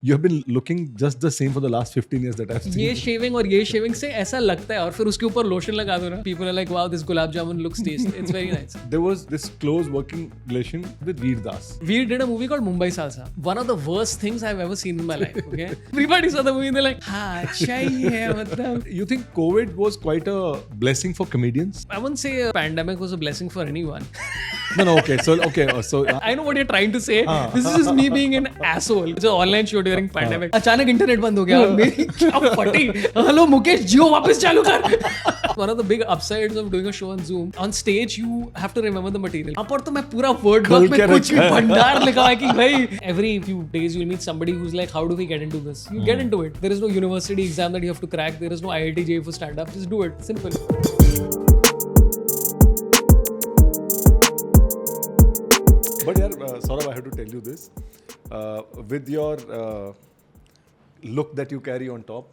You have been looking just the same for the last 15 years that I've seen. ये shaving और ये shaving से ऐसा लगता है और फिर उसके ऊपर लोशन लगा दो ना, people are like wow this gulab jamun looks tasty, it's very nice. There was this close working relation with Veer Das. We did a movie called Mumbai Salsa. One of the worst things I've ever seen in my life. Okay, everybody saw the movie and they're like, हाँ अच्छा ही है मतलब. You think COVID was quite a blessing for comedians? I wouldn't say a pandemic was a blessing for anyone. No, okay. So I know what you're trying to say. This is just me being an asshole. It's an online show during pandemic. अचानक internet बंद हो गया. मेरी क्या फटी. Hello Mukesh जियो वापस चालू कर. One of the big upsides of doing a show on Zoom, on stage you have to remember the material. यहाँ पर तो मैं पूरा word book में कुछ भी भंडार लिखा है कि भाई every few days you'll meet somebody who's like, how do we get into this? You get into it. There is no university exam that you have to crack. There is no IIT JEE for stand up. Just do it. Simple. But yeah, Saurabh, I have to tell you this. With your look that you carry on top,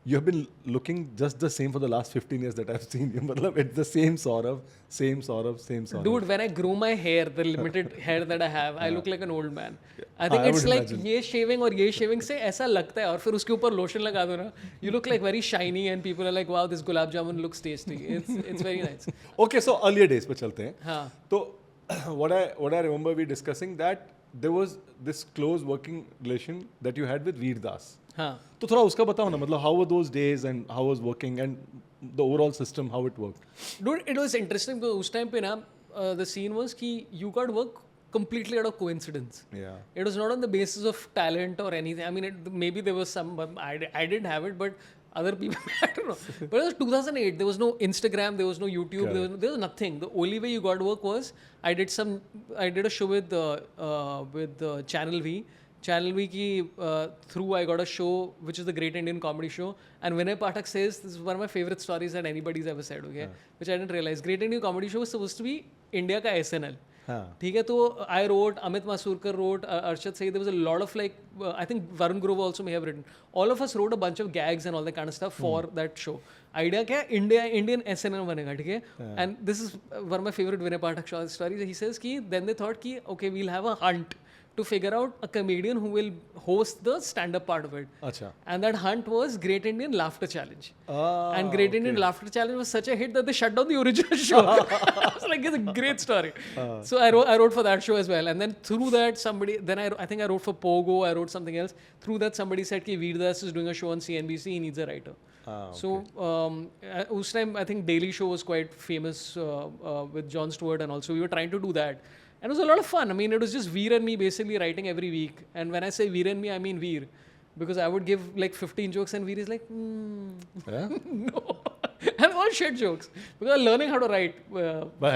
you have been looking just the same for the last 15 years that I've seen you. Matlab, it's the same Saurabh. Dude, when I grow my hair, the limited hair that I have, I look like an old man. I think it's like ये shaving और ये shaving से ऐसा लगता है और फिर उसके ऊपर lotion लगा दो ना, you look like very shiny and people are like, wow, this gulab jamun looks tasty. It's very nice. Okay, so earlier days पे चलते हैं. हाँ. तो what I remember we discussing that there was this close working relation that you had with Veer Das. हाँ. तो थोड़ा उसका बताओ ना, मतलब how were those days and how was working and the overall system, how it worked? Dude, it was interesting because उस time पे ना the scene was कि you got work completely out of coincidence. Yeah. It was not on the basis of talent or anything. I mean, maybe there was some, I didn't have it, but other people, I don't know. But it was 2008. There was no Instagram. There was no YouTube. There was nothing. The only way you got work was I did a show with Channel V. Channel V ki through I got a show which is the Great Indian Comedy Show, and Vinay Pathak says this is one of my favorite stories that anybody's ever said. Okay, which I didn't realize. Great Indian Comedy Show was supposed to be India का SNL. ठीक है, तो I wrote, Amit Masurkar wrote, Arshad Saeed, there was a lot of like, I think Varun Grover also may have written. All of us wrote a bunch of gags and all that kind of stuff for that show. Idea क्या है, Indian SNL बनेगा, ठीक है? And this is one of my favorite Vinay Pathak stories. He says कि then they thought कि okay, we'll have a hunt to figure out a comedian who will host the stand-up part of it. Achha. And that hunt was Great Indian Laughter Challenge. And Great Indian Laughter Challenge was such a hit that they shut down the original show. I was like, it's a great story. So I wrote for that show as well. And then through that, I think I wrote for Pogo, I wrote something else. Through that, somebody said, कि Veer Das is doing a show on CNBC, he needs a writer. So, उस time, I think Daily Show was quite famous with Jon Stewart and also we were trying to do that. And it was a lot of fun. I mean, it was just Veer and me basically writing every week. And when I say Veer and me, I mean Veer. Because I would give like 15 jokes and Veer is like, no. And all shit jokes. Because I'm learning how to write. But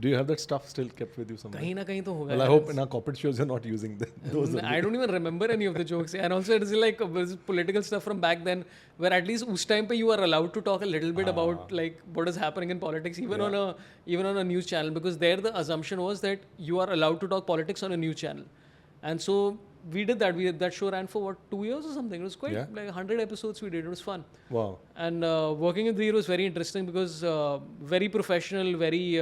do you have that stuff still kept with you somewhere? कहीं ना कहीं तो होगा. Well, I hope in our corporate shows you're not using those. I don't even remember any of the jokes. And also it is like political stuff from back then where at least उस time पे you are allowed to talk a little bit about like what is happening in politics even on a news channel, because there the assumption was that you are allowed to talk politics on a news channel. And so we did that. That show ran for 2 years or something. It was quite like 100 episodes we did. It was fun. Wow. And working with Veer was very interesting because very professional, very.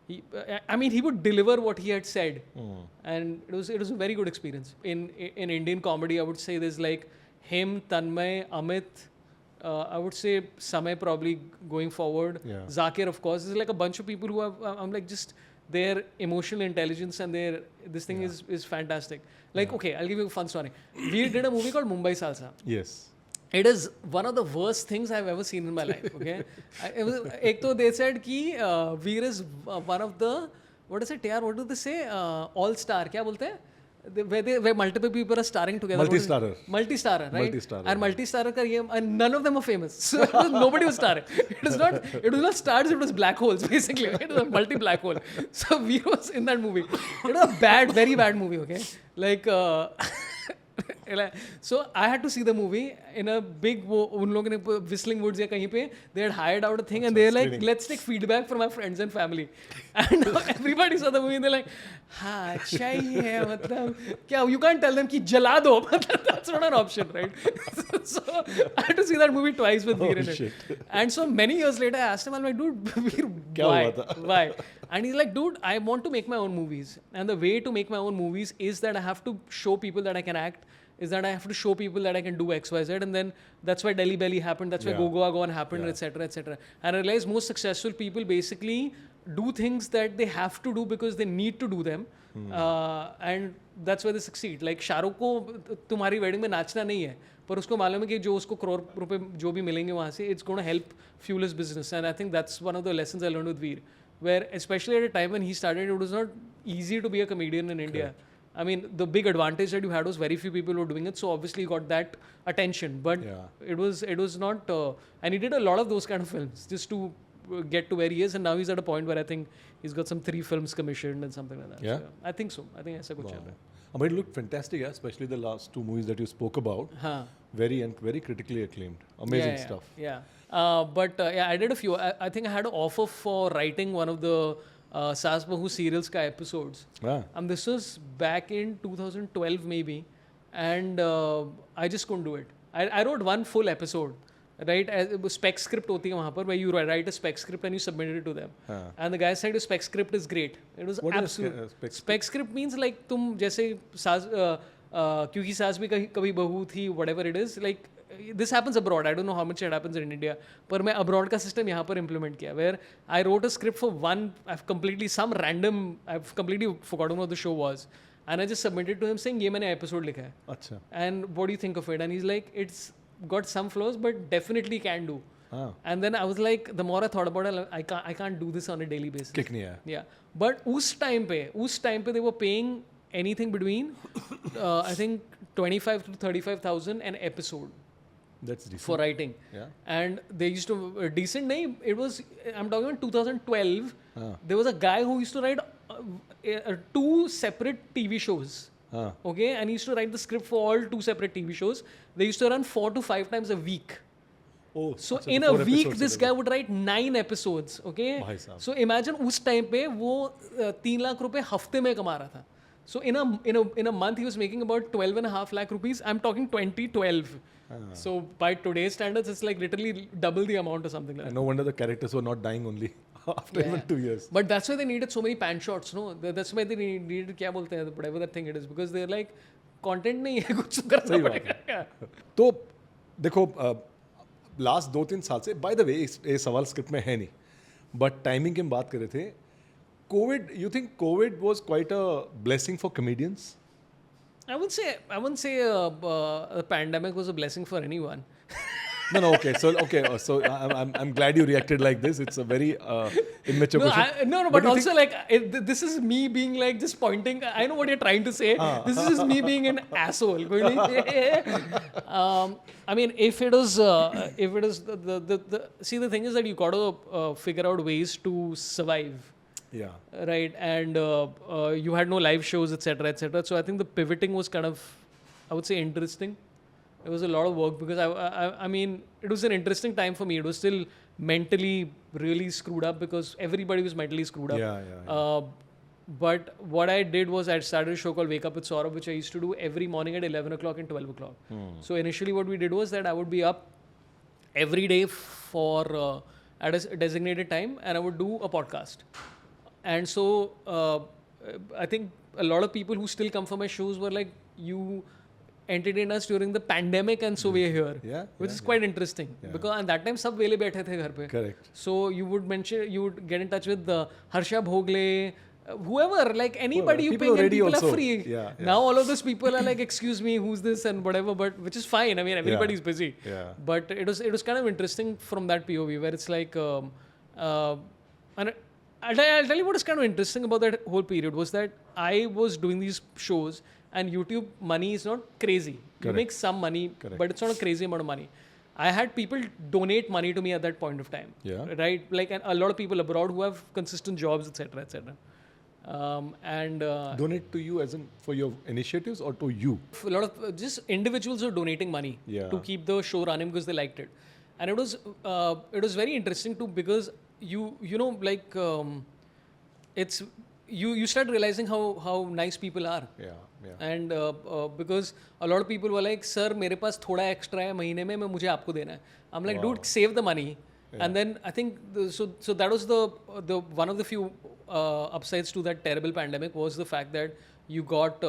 He would deliver what he had said, and it was a very good experience. In Indian comedy, I would say there's like him, Tanmay, Amit. I would say Samay probably going forward. Yeah. Zakir, of course. There's like a bunch of people who have. I'm like just. Their emotional intelligence and this thing is fantastic. Like, okay, I'll give you a fun story. We did a movie called Mumbai Salsa. Yes. It is one of the worst things I've ever seen in my life. Okay. Ek to they said ki Veer is one of the, what is it? What do they say? All-star. Kya bolte hain? Where multiple people are starring together. Multi-starrer. Multi-starrer, right? Multi-starrer. And multi-starrer and none of them are famous. So nobody was starring. It was not stars, it was black holes, basically. It was a multi-black hole. So Veer was in that movie. It was a very bad movie, okay? Like, so I had to see the movie in a big उन लोगों ने Whistling Woods या कहीं पे they had hired out a thing and they're like, let's take feedback from our friends and family. And everybody saw the movie and they're like, हाँ अच्छा ही है मतलब क्या, you can't tell them कि जला दो. That's not an option, right? So I had to see that movie twice with Veer in it. And so many years later I asked him, I'm like, dude, Veer, why? And he's like, dude, I want to make my own movies. And the way to make my own movies is that I have to show people that I can act. is that I have to show people that I can do X, Y, Z, and then that's why Delhi Belly happened. That's why Yeah. Go Goa Gone happened, Yeah. etc., etc. And I realized most successful people basically do things that they have to do because they need to do them, and that's why they succeed. Like Shahrukh को तुम्हारी wedding में नाचना नहीं है, पर उसको मालूम है कि जो उसको करोड़ रुपए जो भी मिलेंगे वहाँ से, it's going to help fuel his business. And I think that's one of the lessons I learned with Veer, where especially at a time when he started, it was not easy to be a comedian in India. I mean, the big advantage that you had was very few people were doing it, so obviously you got that attention. But Yeah. it was not, and he did a lot of those kind of films just to get to where he is, and now he's at a point where I think he's got some 3 films commissioned and something like that. Yeah? So, I think so. I think ऐसा कुछ चल रहा है. But it looked fantastic, yeah? Especially the last 2 movies that you spoke about. हाँ. Very critically acclaimed. Amazing Yeah. stuff. Yeah. But I did a few. I think I had an offer for writing one of the Saas Bahu serials ka episodes. Ah. This was back in 2012 maybe, and I just couldn't do it. I wrote one full episode, right? Spec script hoti hai wahan par, where you write a spec script and you submit it to them. And the guy said the spec script is great. It was What is absolute. spec Spec script means like तुम जैसे सास क्योंकि सास भी कभी बहू थी, whatever it is, like this happens abroad. I don't know how much it happens in India, पर मैं abroad का system यहाँ पर implement किया, where I wrote a script for one, I've completely forgotten what the show was, and I just submitted to him saying ये मैंने episode लिखा है, Acha. and what do you think of it? And he's like, it's got some flaws but definitely can do. Ah. And then I was like, the more I thought about it, I can't do this on a daily basis. Kick नहीं आया. Yeah, but उस time पे they were paying anything between I think 25 to 35,000 an episode That's decent. for writing. Yeah. And they used to decent. nahi, it was, I'm talking about 2012. There was a guy who used to write 2 separate TV shows. Ah. Okay, and he used to write the script for all 2 separate TV shows. They used to run 4 to 5 times a week. Oh, So अच्छा, in तो a 4 week, episodes this चलेगा. guy would write 9 episodes. Okay. भाई साहब. So imagine उस time पे वो 3 लाख रुपए हफ्ते में कमा रहा था. So in a month he was making about 12.5 lakh rupees. I'm talking 2012. So by today's standards, it's like literally double the amount or something like that. And no wonder the characters were not dying only after even 2 years. But that's why they needed so many pan shots, no? That's why they needed क्या बोलते हैं, whatever that thing it is, because they're like content नहीं है, कुछ तो करना सही बात पड़ेगा. तो देखो लास्ट 2-3 साल से बाय द वे ये सवाल स्क्रिप्ट में है नहीं, बट टाइमिंग की हम बात कर रहे थे. Covid, you think Covid was quite a blessing for comedians? I wouldn't say a pandemic was a blessing for anyone. No, okay. So I'm glad you reacted like this. It's a very immature question. But also like this is me being like just pointing. I know what you're trying to say. This is just me being an asshole. I mean, if it is the see, the thing is that you got to figure out ways to survive. Yeah. Right, and you had no live shows, etc., etc. So I think the pivoting was kind of, I would say, interesting. It was a lot of work because I mean, it was an interesting time for me. It was still mentally really screwed up because everybody was mentally screwed up. Yeah. But what I did was I started a show called Wake Up with Saurabh, which I used to do every morning at 11 o'clock and 12 o'clock. So initially what we did was that I would be up every day for at a designated time, and I would do a podcast. And so I think a lot of people who still come for my shows were like, you entertained us during the pandemic and so we're here. Yeah, which is quite interesting. Because at that time, सब वेले बैठे थे घर पे. Correct. So you would get in touch with Harsha Bhogle, whoever, like anybody you People ping, are and ready people also. are free. Yeah. Now all of those people are like, excuse me, who's this and whatever, but which is fine. I mean, everybody's busy. Yeah. But it was kind of interesting from that POV where it's like, and I'll tell you what is kind of interesting about that whole period was that I was doing these shows and YouTube money is not crazy. You make some money, but it's not a crazy amount of money. I had people donate money to me at that point of time. Yeah. Right? Like and a lot of people abroad who have consistent jobs, etc., etc. Donate to you as in for your initiatives or to you? A lot of just individuals were donating money to keep the show running because they liked it, and it was very interesting too because you know like it's you start realizing how nice people are. Yeah. And because a lot of people were like, sir, मेरे पास थोड़ा extra है महीने में, मैं मुझे आपको देना है. I'm like, dude, save the money. And then I think so that was the one of the few upsides to that terrible pandemic was the fact that you got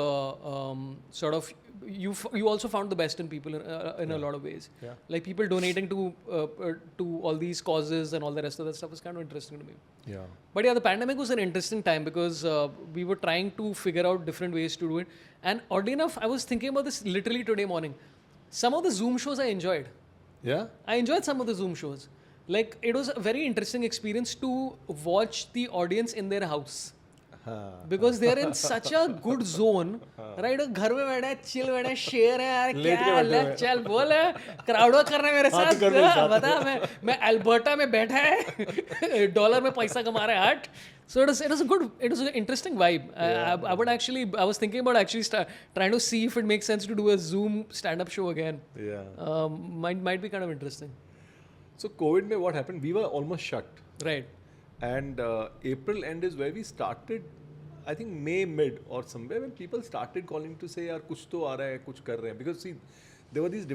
sort of you also found the best in people in a lot of ways. Yeah. Like people donating to all these causes and all the rest of that stuff is kind of interesting to me. Yeah. But yeah, the pandemic was an interesting time because we were trying to figure out different ways to do it. And oddly enough, I was thinking about this literally today morning. Some of the Zoom shows I enjoyed. Yeah. I enjoyed some of the Zoom shows. Like it was a very interesting experience to watch the audience in their house. Because they're in such a good zone, right? घर में बैठा है, chill बैठा है, शेर है यार, क्या लग चल बोल है, crowd work करना है मेरे साथ, बता मैं अल्बर्टा में बैठा है, डॉलर में पैसा कमा रहा है, हट. So it was an interesting vibe. I was thinking about actually trying to see if it makes sense to do a Zoom stand-up show again. Yeah. Might be kind of interesting. So COVID में what happened? We were almost shut. Right. And April end is where we started, I think May mid or somewhere when people started calling to say यार कुछ तो आ रहा है, कुछ कर रहे हैं. Because see, there was this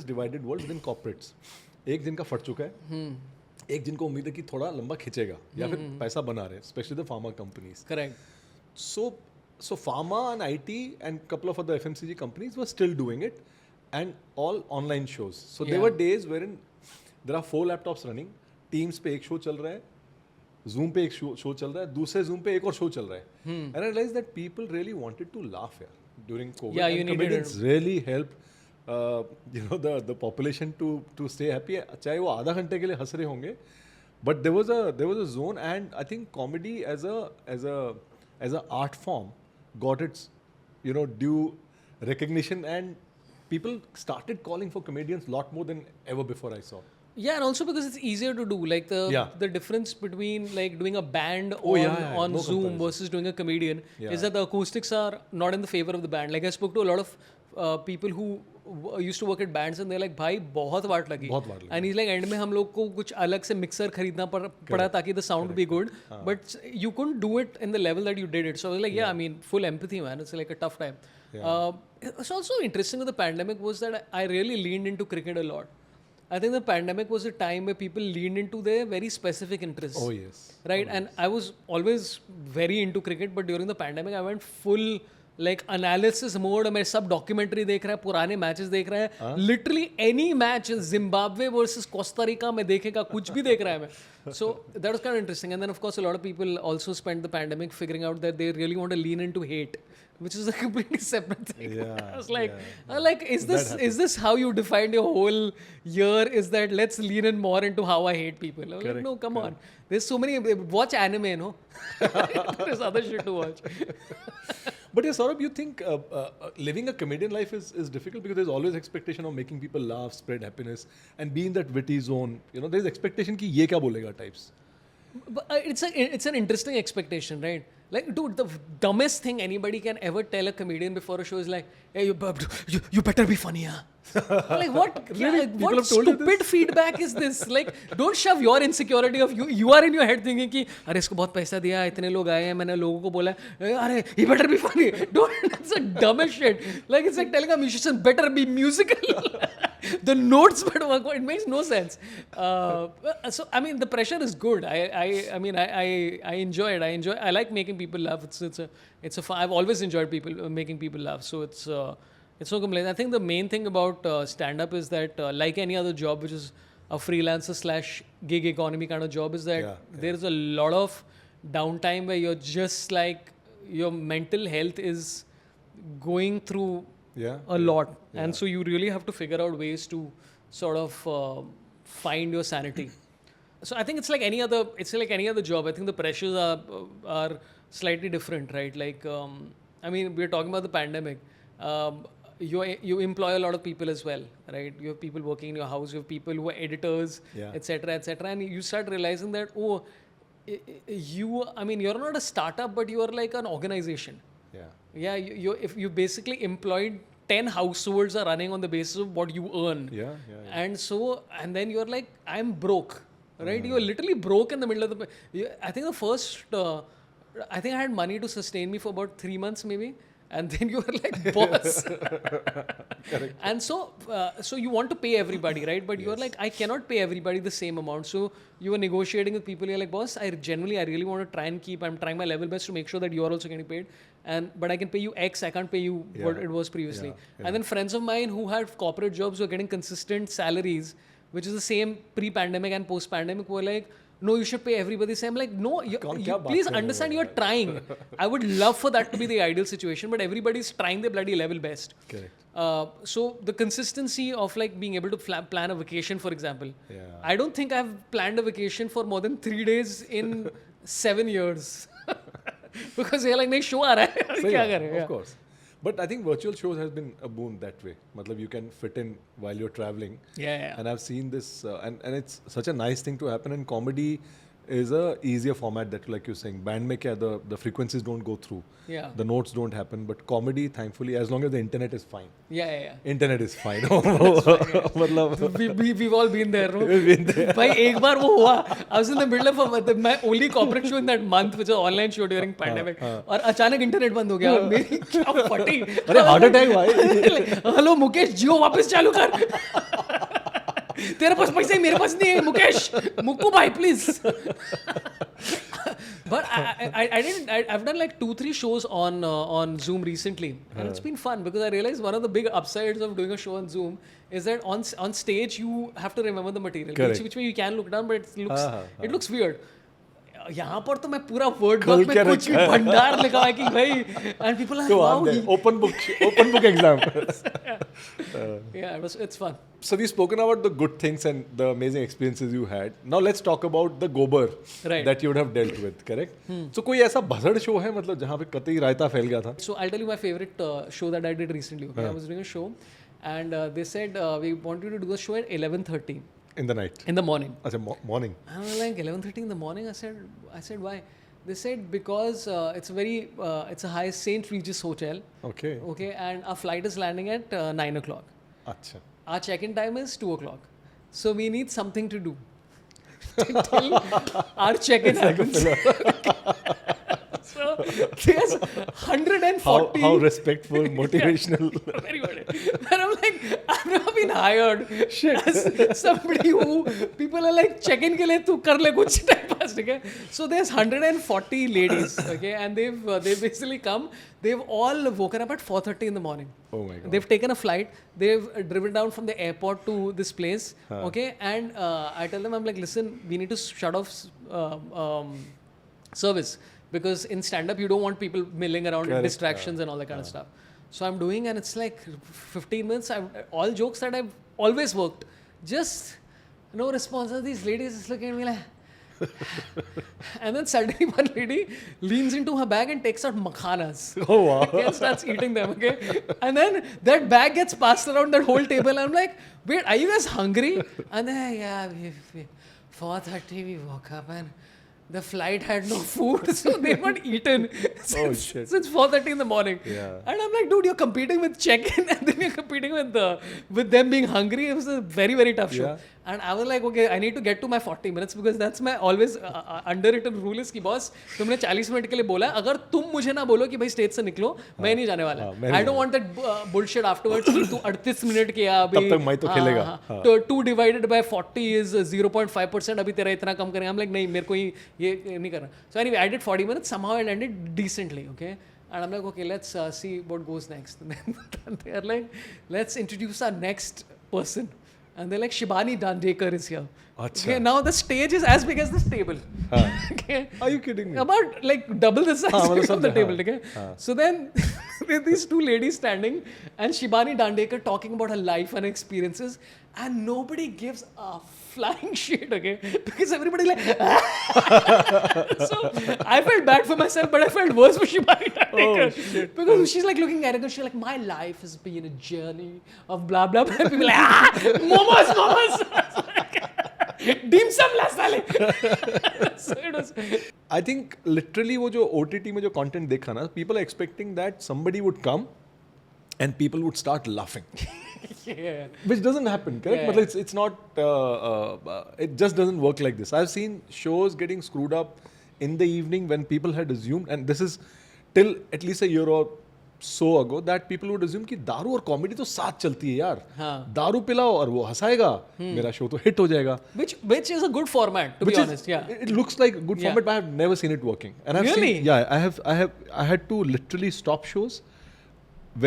divided world within corporates. एक जिनका फट चुका है, एक जिनको उम्मीद है कि थोड़ा लंबा खिंचेगा या फिर पैसा बना रहे हैं, especially the pharma companies. Correct. So pharma and IT and couple of other FMCG companies were still doing it, and all online shows. So there were days wherein there are 4 laptops running, Teams पे एक show चल रहा है, Zoom पे एक show चल रहा है, दूसरे Zoom पे एक और शो चल रहा है. And I realized that people really wanted to laugh during COVID. Yeah, and you needed comedians really helped the population to stay happy. चाहे वो आधा घंटे के लिए हंस रहे होंगे, but there was a zone, and I think comedy as a art form got its due recognition, and people started calling for comedians a lot more than ever before I saw. Yeah, and also because it's easier to do. Like the difference between like doing a band on no Zoom comparison. versus doing a comedian is that the acoustics are not in the favor of the band. Like I spoke to a lot of people who used to work at bands and they're like, भाई बहुत वाट लगी. And he's like, end में हम लोग को कुछ अलग से mixer खरीदना पड़ा ताकि the sound be good. But you couldn't do it in the level that you did it. So I was like, I mean, full empathy, man. It's like a tough time. It's also interesting with the pandemic was that I really leaned into cricket a lot. I think the pandemic was a time where people leaned into their very specific interests. Oh yes. Right, and I was always very into cricket, but during the pandemic I went full like analysis mode. मैं सब documentary देख रहा है, पुराने matches देख रहा है, literally any match, Zimbabwe versus Costa Rica में देखेगा, कुछ भी देख रहा है मैं. So that was kind of interesting. And then of course a lot of people also spent the pandemic figuring out that they really want to lean into hate, which is a completely separate thing. Yeah, I was like, is this how you defined your whole year? Is that let's lean in more into how I hate people? I was like, no, come on. There's so many. Watch anime, no? There's other shit to watch. But yeah, Saurabh, you think living a comedian life is difficult because there's always expectation of making people laugh, spread happiness, and be in that witty zone. There's expectation कि ये क्या बोलेगा types. But it's an interesting expectation, right? Like, dude, the dumbest thing anybody can ever tell a comedian before a show is like, hey, you better be funny, huh? Like, what? Really? Yeah, People what have told you stupid feedback is this? Like, don't shove your insecurity of you. You are in your head thinking कि अरे इसको बहुत पैसा दिया, इतने लोग आए हैं, मैंने लोगों को बोला, अरे he better be funny. Don't. That's the dumbest shit. Like, it's like telling a musician better be musical. The notes better work. It makes no sense. So I mean, the pressure is good. I mean, I enjoy it. I like making people laugh. It's a fun. I've always enjoyed making people laugh. So it's no complaint. I think the main thing about stand-up is that like any other job, which is a freelancer / gig economy kind of job, is that there is a lot of downtime where you're just like your mental health is going through a lot, and so you really have to figure out ways to sort of find your sanity. So I think it's like any other job. I think the pressures are slightly different, right? Like I mean, we're talking about the pandemic. You employ a lot of people as well, right? You have people working in your house. You have people who are editors, etc., and you start realizing that you're not a startup, but you are like an organization. Yeah, if you basically employed 10 households are running on the basis of what you earn. And then you're like, I'm broke, right? You're literally broke in the middle of I think the first, I think I had money to sustain me for about 3 months maybe. And then you are like, boss. And so you want to pay everybody, right? But you're like, I cannot pay everybody the same amount. So you are negotiating with people. You're like, boss, I really want to try and I'm trying my level best to make sure that you are also getting paid. But I can pay you X. I can't pay you what it was previously. And then friends of mine who had corporate jobs were getting consistent salaries, which is the same pre-pandemic and post-pandemic, were like, no, you should pay everybody the same. I'm like, no, you please understand you're trying. I would love for that to be the ideal situation, but everybody's trying their bloody level best. Correct. So the consistency of like being able to plan a vacation, for example. Yeah. I don't think I've planned a vacation for more than 3 days in 7 years. Because you're like, nahi, show aa raha hai. Sahi Kya baat, kare? of course. But I think virtual shows has been a boon that way. Matlab you can fit in while you're traveling. Yeah. And I've seen this, and it's such a nice thing to happen. And comedy is a easier format that, like you're saying, band mein kya, the frequencies don't go through. Yeah. The notes don't happen. But comedy, thankfully, as long as the internet is fine. Yeah. Internet is fine. Matlab, We've all been there, no? we've been there. भाई एक बार वो हुआ, I was in the middle of my only corporate show in that month, which was online show during pandemic, और अचानक internet बंद हो गया, मेरी क्या फटी, अरे हार्ट अटैक भाई. हेलो मुकेश जियो वापस चालू कर, तेरे पास पैसे मेरे पास नहीं है मुकेश, मुक्कू भाई please. But I've done like 2-3 shows on Zoom recently, and it's been fun because I realized one of the big upsides of doing a show on Zoom is that on stage you have to remember the material, which way you can look down, but it looks weird. यहाँ पर तो मैं पूरा word book में कुछ भी भंडार लिखा है कि भाई, and people are wow, open book exam. Yeah, it's fun. So we've spoken about the good things and the amazing experiences you had. Now let's talk about the gobar that you would have dealt with, correct? So कोई ऐसा भसड़ show है मतलब जहाँ पे कतई रायता फैल गया था? So I'll tell you my favorite show that I did recently. Okay? I was doing a show, and they said we want you to do the show at 11:30. In the night? In the morning. Achha, morning. I was like 11:30 in the morning. I said why? They said because it's a high St. Regis hotel. Okay. Okay, and our flight is landing at 9 o'clock. Achha. Our check-in time is 2 o'clock. So we need something to do till our check-in happens. So there's 140. How respectful, motivational. Very good. And I'm like, I've never been hired as somebody who people are like, check-in ke liye tu kar le kuch time pass, okay? So there's 140 ladies, okay, and they've basically come. They've all woken up at 4:30 in the morning. Oh my God. They've taken a flight. They've driven down from the airport to this place, okay? And I tell them, I'm like, listen, we need to shut off service. Because in stand-up, you don't want people milling around and distractions and all that kind of stuff. So I'm doing, and it's like 15 minutes. All jokes that I've always worked. Just no response. These ladies is looking at me like... And then suddenly one lady leans into her bag and takes out makhanas. Oh, wow. Okay, and starts eating them, okay? And then that bag gets passed around that whole table. I'm like, wait, are you guys hungry? And then, yeah, 4:30 we woke up and... the flight had no food, so they weren't eaten since 4:30 in the morning. Yeah. And I'm like, dude, you're competing with check-in and then you're competing with them being hungry. It was a very, very tough show. Yeah. And I was like, okay, I need to get to my 40 minutes because that's my always underwritten rule is कि boss, तुमने 40 minute के लिए बोला, अगर तुम मुझे ना बोलो कि भाई स्टेज से निकलो, मैं नहीं जाने वाला. I don't want that bullshit afterwards कि तू 38 मिनट किया अभी. तब तक मैं तो खेलेगा. 2 divided by 40 is 0.5%. अभी तेरा इतना कम करेंगे. I'm like, नहीं, मेरे को ये नहीं करना. So anyway, I did 40 minutes. Somehow it ended decently, okay? And I'm like, okay, let's see what goes next. And then they're like, let's introduce our next person. And they're like, Shibani Dandekar is here. Achha. Okay, now the stage is as big as this table. Okay. Are you kidding me? About like double the size of the table. Okay. So then there are these two ladies standing and Shibani Dandekar talking about her life and experiences, and nobody gives a flying shit, okay? Because everybody like so I felt bad for myself, but I felt worse for Shibani Dandekar. Because she's like looking arrogant. She's like, my life has been a journey of blah blah blah. People like, momos. Dim sum la sale. So it was. I think literally वो जो OTT में जो content देखा ना, people are expecting that somebody would come and people would start laughing. Yeah. Which doesn't happen, correct? Yeah. But it's not, it just doesn't work like this. I've seen shows getting screwed up in the evening when people had assumed, and this is till at least a year or so ago that people would assume कि दारू और comedy तो साथ चलती है यार. हाँ. दारू पिलाओ और वो हंसाएगा, मेरा शो तो हिट हो जाएगा. Which is a good format, to be honest. Yeah. It looks like a good Yeah. format, but I have never seen it working. And I've Really? seen, yeah, I had to literally stop shows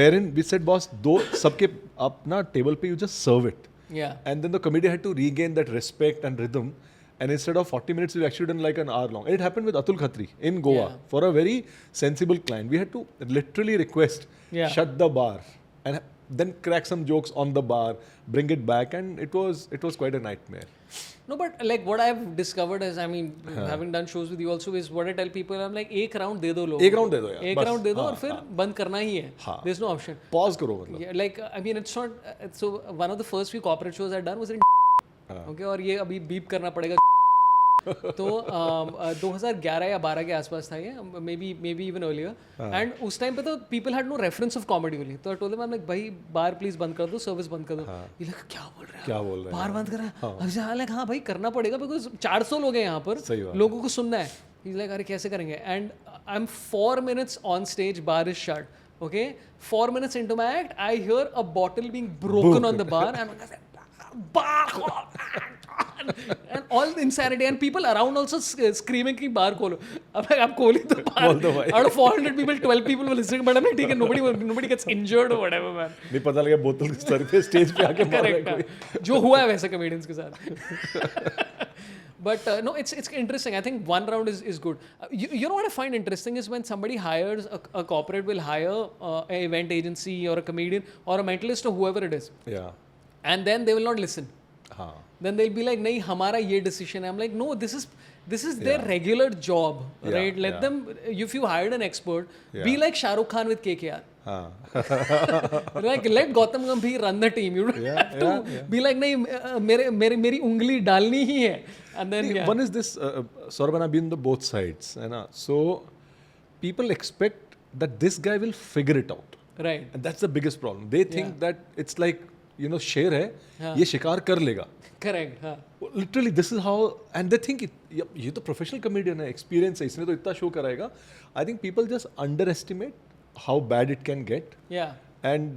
wherein we said, boss, दो सबके अपना table पे you just serve it. Yeah. And then the comedian had to regain that respect and rhythm. And instead of 40 minutes, we actually done like an hour long. And it happened with Atul Khatri in Goa Yeah. for a very sensible client. We had to literally request, Yeah. shut the bar, and then crack some jokes on the bar, bring it back, and it was quite a nightmare. No, but like what I've discovered is, I mean, having done shows with you also, is what I tell people, I'm like, एक round दे दो लोगों एक round दे दो यार, एक बस, round दे दो हाँ, और फिर बंद करना ही है. हाँ. There's no option. Pause करो मतलब. Yeah, like I mean, it's not. So one of the first few corporate shows I'd done was in. Okay, और ये अभी बीप करना पड़ेगा. तो 2011 या 12 के आसपास था ये, maybe even earlier. And उस टाइम पे तो people had no reference of comedy only. तो I told them, I'm like, भाई बार प्लीज बंद कर दो, सर्विस बंद कर दो. ये like क्या बोल रहे हैं? क्या बोल रहे हैं? बार बंद कर रहा है. अब like हाँ भाई करना पड़ेगा because 400 लोग हैं यहाँ पर, सही बात. लोगों को सुनना है. He's like, अरे कैसे करेंगे? And I'm 4 minutes on stage, bar is shut. Okay, 4 minutes into my act, I hear a bottle being broken on the bar, and I'm like, bar, and all the insanity, and people around also screaming कि बार खोलो. अब आप खोली तो बार. Out of 400 people, 12 people were listening, but I'm like, ठीक है, nobody gets injured or whatever, man. नहीं पता लगा बोतल के सर पे स्टेज पे आके मार रहा है कोई. Correct. जो हुआ है वैसे comedians के साथ. But no, it's interesting. I think one round is good. You know what I find interesting is when somebody hires a corporate will hire an event agency or a comedian or a mentalist or whoever it is, Yeah. and then they will not listen. हाँ. Then they'll be like, नहीं हमारा ये decision है. I'm like, no, this is their regular job, right? Let them. If you hired an expert, be like Shah Rukh Khan with KKR. Like let Gautam Gambhir run the team. You don't have to be like नहीं मेरी उंगली डालनी ही है. And then One is this, Saurabh and I've been on the both sides, है ना? So people expect that this guy will figure it out. right. And that's the biggest problem. They think that it's like, you know, शेर है, ये शिकार कर लेगा. Correct. हाँ. Literally, this is how, and they think ये तो professional comedian है, experience है, इसने तो इतना show कराएगा. I think people just underestimate how bad it can get. Yeah. And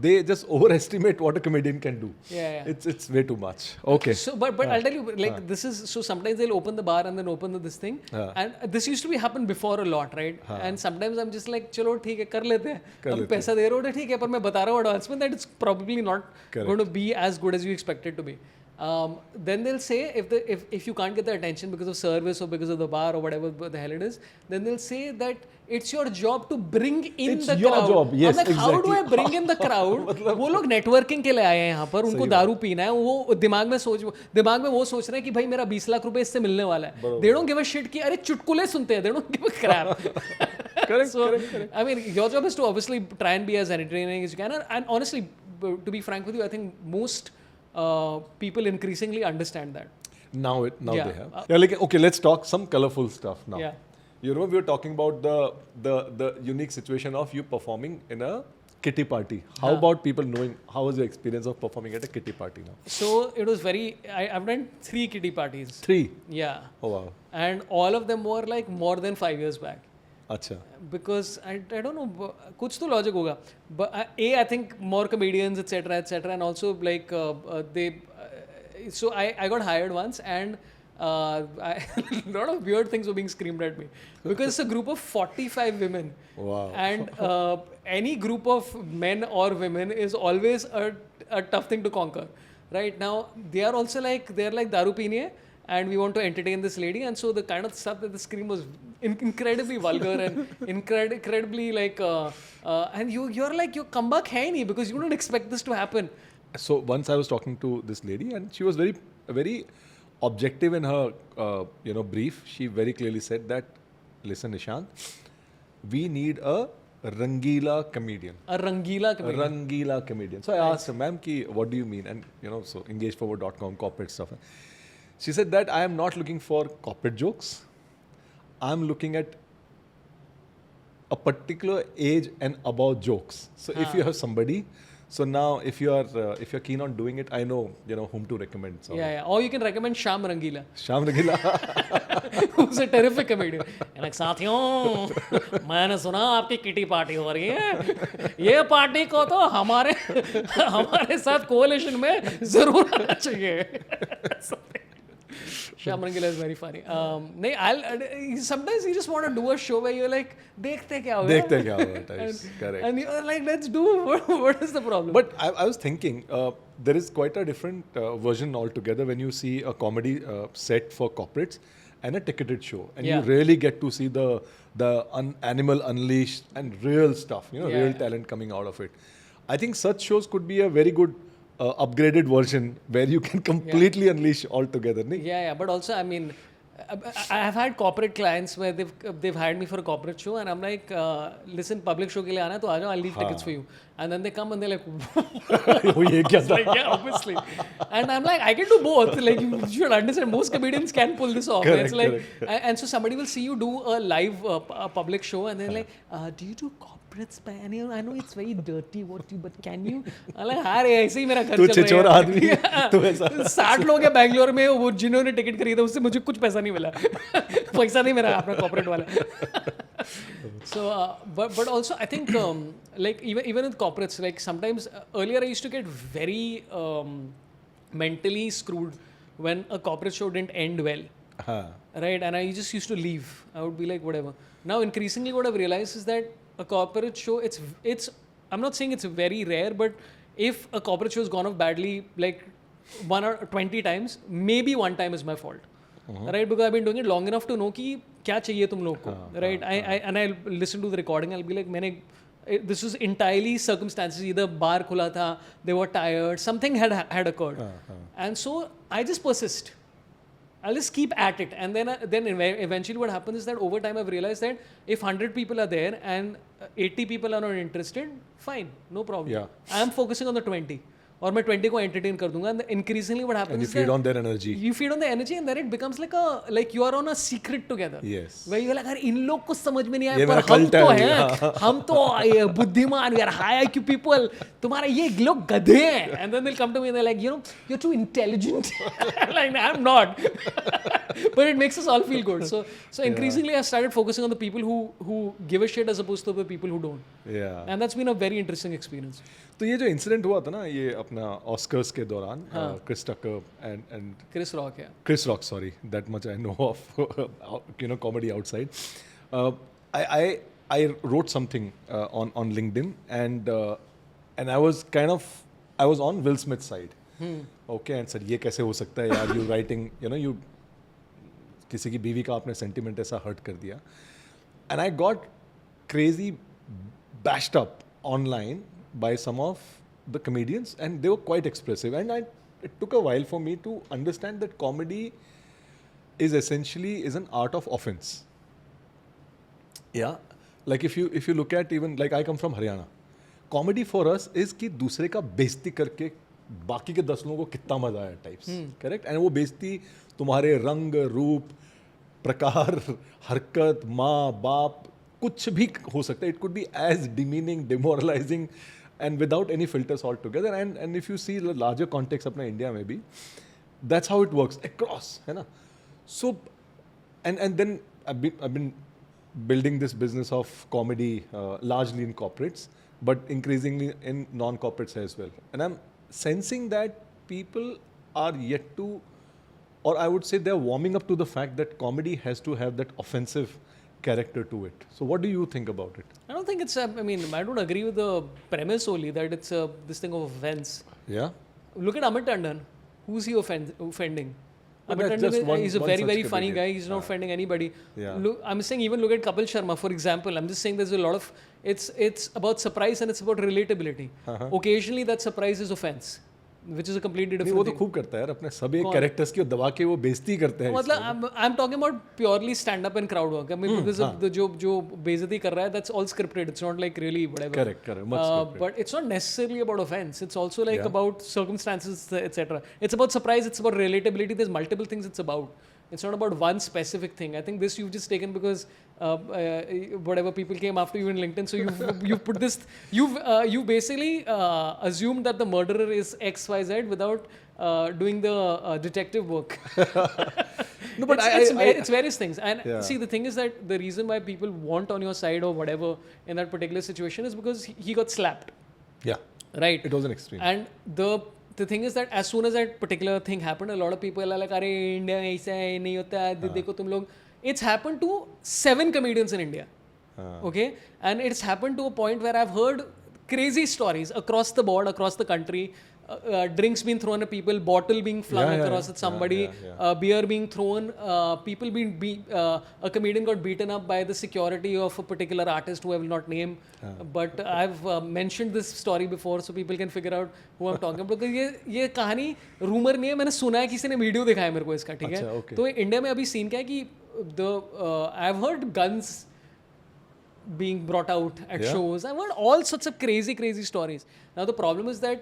they just overestimate what a comedian can do. Yeah. It's way too much. Okay. So, but I'll tell you, like this is so. Sometimes they'll open the bar and then open this thing, and this used to be happen before a lot, right? And sometimes I'm just like, चलो ठीक है कर लेते हैं. अब पैसा दे रहे हो ठीक है, पर मैं बता रहा हूँ advance में that it's probably not going to be as good as you expect it to be. Then they'll say if you can't get the attention because of service or because of the bar or whatever the hell it is, then they'll say that it's your job to bring in It's the your crowd. job, yes, I'm like, how do I exactly. bring in the crowd? वो लोग networking के लिए आए हैं यहाँ पर, उनको दारू पीना है, वो दिमाग में वो सोच रहे हैं कि भाई मेरा 20 लाख रुपए इससे मिलने वाला है. They don't give a shit कि अरे चुटकुले सुनते हैं. They don't give a crap. correct. I mean, your job is to obviously try and be as entertaining as you can. And honestly, to be frank with you, I think most people increasingly understand that. Now they Yeah. have. Yeah, like, okay, let's talk some colorful stuff now. Yeah. You know, we were talking about the unique situation of you performing in a kitty party. How about people knowing how was your experience of performing at a kitty party now? So it was I've done 3 kitty parties. 3. Yeah. Oh wow. And all of them were like more than 5 years back. Acha. Because I don't know, कुछ तो logic होगा. But I think more comedians, etc., and also like so I got hired once, and a lot of weird things were being screamed at me because it's a group of 45 women. Wow. And any group of men or women is always a tough thing to conquer. Right now, they're like daru peeni hai, and we want to entertain this lady, and so the kind of stuff that the scream was incredibly vulgar and incredibly like and you're like your comeback hai nahi because you don't expect this to happen. So once I was talking to this lady, and she was very objective in her brief. She very clearly said that, listen, Nishant, we need a rangila comedian. A rangila comedian. Rangila comedian. So I asked her, ma'am, what do you mean? And so engageforward.com, corporate stuff. She said that I am not looking for corporate jokes. I'm looking at a particular age and above jokes. So if you have somebody, So now, if you're keen on doing it, I know whom to recommend. So. Yeah. Or you can recommend Sham Rangila, Shyam Rangila. who's a terrific comedian. And like, साथियों, मैंने सुना आपकी kitty party हो रही है. ये party को तो हमारे साथ कोalition में जरूर आना चाहिए. Sham Rangila is very funny. नहीं, sometimes you just want to do a show where you're like, देखते क्या होगा? देखते क्या होगा, types. Correct. And you're like, let's do. What is the problem? But I was thinking, there is quite a different version altogether when you see a comedy set for corporates and a ticketed show, and you Yeah. really get to see the animal unleashed and real stuff, Yeah. real talent coming out of it. I think such shows could be a very good upgraded version where you can completely unleash altogether. Nahi? Yeah. But also, I mean, I have had corporate clients where they've hired me for a corporate show, and I'm like, listen, public show के लिए आना है तो आ जाओ, I'll leave tickets for you. And then they come and they're like, वो ये क्या था? like, yeah, obviously. And I'm like, I can do both. Like, you should understand, most comedians can pull this off. Correct, It's like, correct. and so somebody will see you do a live a public show, and they're like, do you do corporates? I know it's very dirty, but can you? I'm like, हाँ रे, ऐसे ही मेरा घर तू चल रहा है. छिछोरा आदमी, तू ऐसा. 60 लोग हैं बैंगलोर में, वो जिन्होंने टिकट खरीदा उससे मुझे कुछ पैसा नहीं मिला. पैसा नहीं मेरा अपना कॉर्पोरेट वाला. So, but also I think like even with corporates, like sometimes earlier I used to get very mentally screwed when a corporate show didn't end well. हाँ. Right, and I just used to leave. I would be like, whatever. Now, increasingly, what I've realized is that a corporate show, it's. I'm not saying it's very rare, but if a corporate show has gone off badly, like 1 or 20 times, maybe one time is my fault, right? Because I've been doing it long enough to know कि क्या चाहिए तुम लोग को, right? I listen to the recording. I'll be like, this was entirely circumstances. Either bar खुला था, they were tired, something had occurred, and so I just persist. I'll just keep at it, and then eventually what happens is that over time I've realized that if 100 people are there and 80 people are not interested, fine, no problem. Yeah. I'm focusing on the 20, और मैं 20 को entertain कर दूंगा. And increasingly what happens And you is feed that on their energy. you feed on the energy, and then it becomes like you are on a secret together. Yes. Where you're like, अरे इन लोग को समझ में नहीं ये आया, मेरा पर हम cult तो है, हैं, हम तो ये बुद्धिमान, we are high IQ people. तुम्हारे ये लोग गधे हैं. And then they'll come to me and they're like, you're too intelligent. Like, I'm not. But it makes us all feel good. So increasingly I started focusing on the people who give a shit as opposed to the people who don't. Yeah. And that's been a very interesting experience. तो ये जो incident हुआ था ना, ये अपना Oscars के दौरान, Chris Tucker and Chris Rock, yeah. Chris Rock, sorry, that much I know of, comedy outside. I wrote something on LinkedIn, and I was on Will Smith's side. Okay, and said ये कैसे हो सकता है यार, you writing, you किसी की बीवी का आपने sentiment ऐसा hurt कर दिया, and I got crazy bashed up online by some of the comedians, and they were quite expressive, and it took a while for me to understand that comedy is an art of offense. Yeah, like if you look at, even like I come from Haryana, comedy for us is कि दूसरे का बेइज्जती करके बाकी के 10 लोगों को कितना मजा आया टाइप्स, करेक्ट. एंड वो बेइज्जती तुम्हारे रंग, रूप, प्रकार, हरकत, माँ बाप, कुछ भी हो सकता है. It could be as demeaning, demoralising, and without any filters altogether. And if you see the larger context अपना इंडिया में भी, that's how it works across, है ना. So and then I've been building this business of comedy largely in corporates, but increasingly in non-corporates as well. And I'm sensing that people are yet to, or I would say they're warming up to the fact that comedy has to have that offensive character to it. So what do you think about it? I don't think it's, I don't agree with the premise only that it's this thing of offense. Yeah. Look at Amit Tandon. Who's he offending? But Amit that's Tandon just he's a one very, such very funny comedian. guy. He's not offending anybody. Yeah. Look, I'm saying even look at Kapil Sharma, for example. I'm just saying there's a lot of, it's about surprise and it's about relatability. Occasionally that surprise is offense, which is a completely नहीं, different वो तो thing. खूब करता है यार, अपने सभी characters की दबा के वो बेइज्जती करते हैं. मतलब I'm talking about purely stand up and crowd work. I mean, because of the जो बेइज्जती कर रहा है, that's all scripted. It's not like really whatever. Correct, much scripted. But it's not necessarily about offense. It's also like Yeah. about circumstances, etc. It's about surprise. It's about relatability. There's multiple things it's about. It's not about one specific thing. I think this you've just taken because whatever people came after you in LinkedIn. So you've put this. You basically assumed that the murderer is XYZ without doing the detective work. No, but it's various things. And Yeah. see, the thing is that the reason why people want on your side or whatever in that particular situation is because he got slapped, yeah, right? it was an extreme. And the thing is that as soon as that particular thing happened, a lot of people are like, "Arey, India में ऐसा है, नहीं होता है, देखो तुम लोग." It's happened to 7 comedians in India. Okay, and it's happened to a point where I've heard crazy stories across the board, across the country. Drinks being thrown at people, bottle being flung across at somebody, beer being thrown, people a comedian got beaten up by the security of a particular artist who I will not name. But I've mentioned this story before so people can figure out who I'm talking about. Because ये कहानी rumour नहीं है, मैंने सुना है, किसी ने video दिखाया मेरे को इसका, ठीक है? तो इंडिया में अभी सीन क्या है कि I've heard guns being brought out at shows. I've heard all sorts of crazy stories. Now the problem is that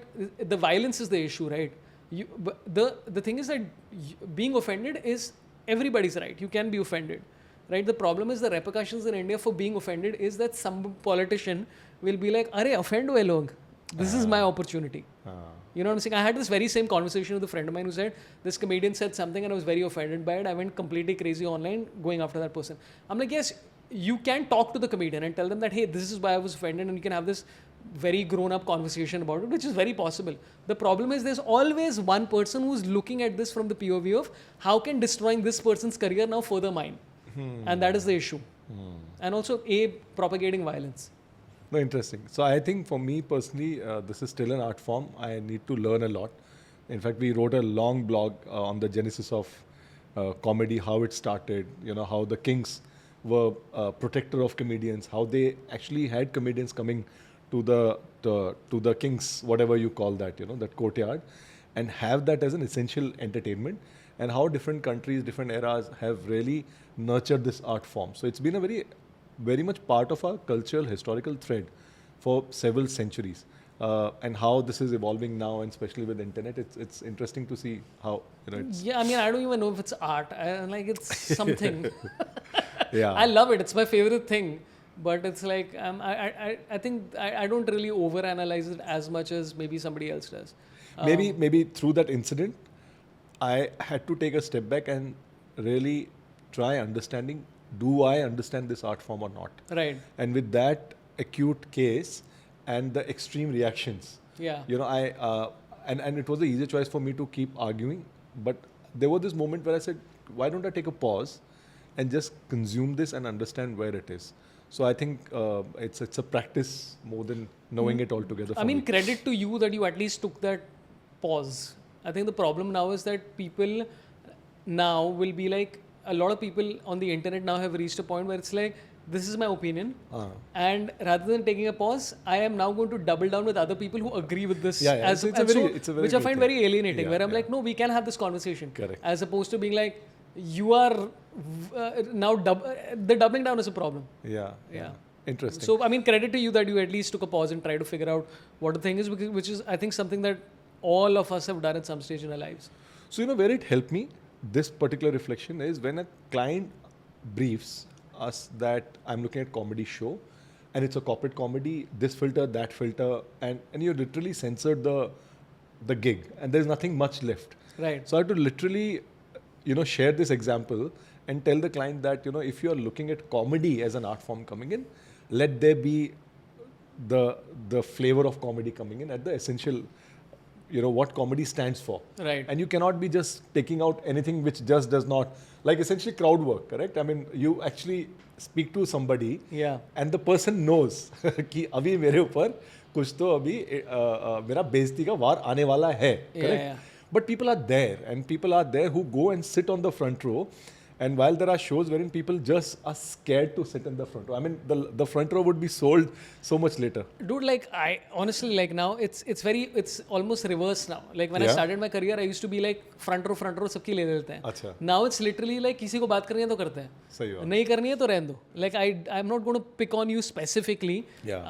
the violence is the issue, right? The thing is that being offended is everybody's right. You can be offended, right? The problem is the repercussions in India for being offended is that some politician will be like, "Arey, offend हुए लोग. This is my opportunity." You know what I'm saying? I had this very same conversation with a friend of mine who said, this comedian said something and I was very offended by it. I went completely crazy online going after that person. I'm like, yes, you can talk to the comedian and tell them that, hey, this is why I was offended, and you can have this very grown up conversation about it, which is very possible. The problem is there's always one person who's looking at this from the POV of how can destroying this person's career now further mine. And that is the issue. And also propagating violence. No, interesting. So I think for me personally, this is still an art form. I need to learn a lot. In fact, we wrote a long blog on the genesis of comedy, how it started, you know, how the Kings were protector of comedians, how they actually had comedians coming to the Kings, whatever you call that, you know, that courtyard, and have that as an essential entertainment, and how different countries, different eras have really nurtured this art form. So it's been a very much part of our cultural historical thread for several centuries, and how this is evolving now, and especially with internet, it's interesting to see how, you know, it's, Yeah, I mean, I don't even know if it's art. Like it's something. yeah. I love it. It's my favorite thing. But it's like I think I don't really overanalyze it as much as maybe somebody else does. Maybe through that incident, I had to take a step back and really try understanding, do I understand this art form or not? Right. And with that acute case and the extreme reactions, Yeah. you know, and it was the easier choice for me to keep arguing. But there was this moment where I said, why don't I take a pause and just consume this and understand where it is? So I think it's a practice more than knowing it altogether. I mean, credit to you that you at least took that pause. I think the problem now is that people now will be like, a lot of people on the internet now have reached a point where it's like, this is my opinion. And rather than taking a pause, I am now going to double down with other people who agree with this. Yeah, yeah. It's a very which good I find thing. very alienating, Yeah, where I'm yeah. like, no, we can have this conversation. Correct. As opposed to being like, you are now, the doubling down is a problem. Yeah. Interesting. So, I mean, credit to you that you at least took a pause and tried to figure out what the thing is, which is, I think, something that all of us have done at some stage in our lives. So, you know, where it helped me, this particular reflection is when a client briefs us that I'm looking at comedy show and it's a corporate comedy, this filter, that filter, and you literally censored the gig and there's nothing much left. Right. So I had to literally, you know, share this example and tell the client that, you know, if you're looking at comedy as an art form coming in, let there be the flavor of comedy coming in at the essential, you know, what comedy stands for. Right. And you cannot be just taking out anything which just does not, like essentially crowd work, correct? I mean, you actually speak to somebody Yeah. and the person knows कि अभी मेरे ऊपर कुछ तो अभी मेरा बेइज्जती का वार आने वाला है, correct? Yeah. But people are there, and people are there who go and sit on the front row And while there are shows wherein people just are scared to sit in the front row. I mean, the front row would be sold so much later. Dude, like I honestly like now it's almost reverse now. Like when I Yeah. started my career, I used to be like front row सबकी ले लेते हैं. अच्छा. Now it's literally like किसी को बात करनी है तो करते हैं. सही बात. नहीं करनी है तो रहने दो. Like I'm not going to pick on you specifically. Yeah.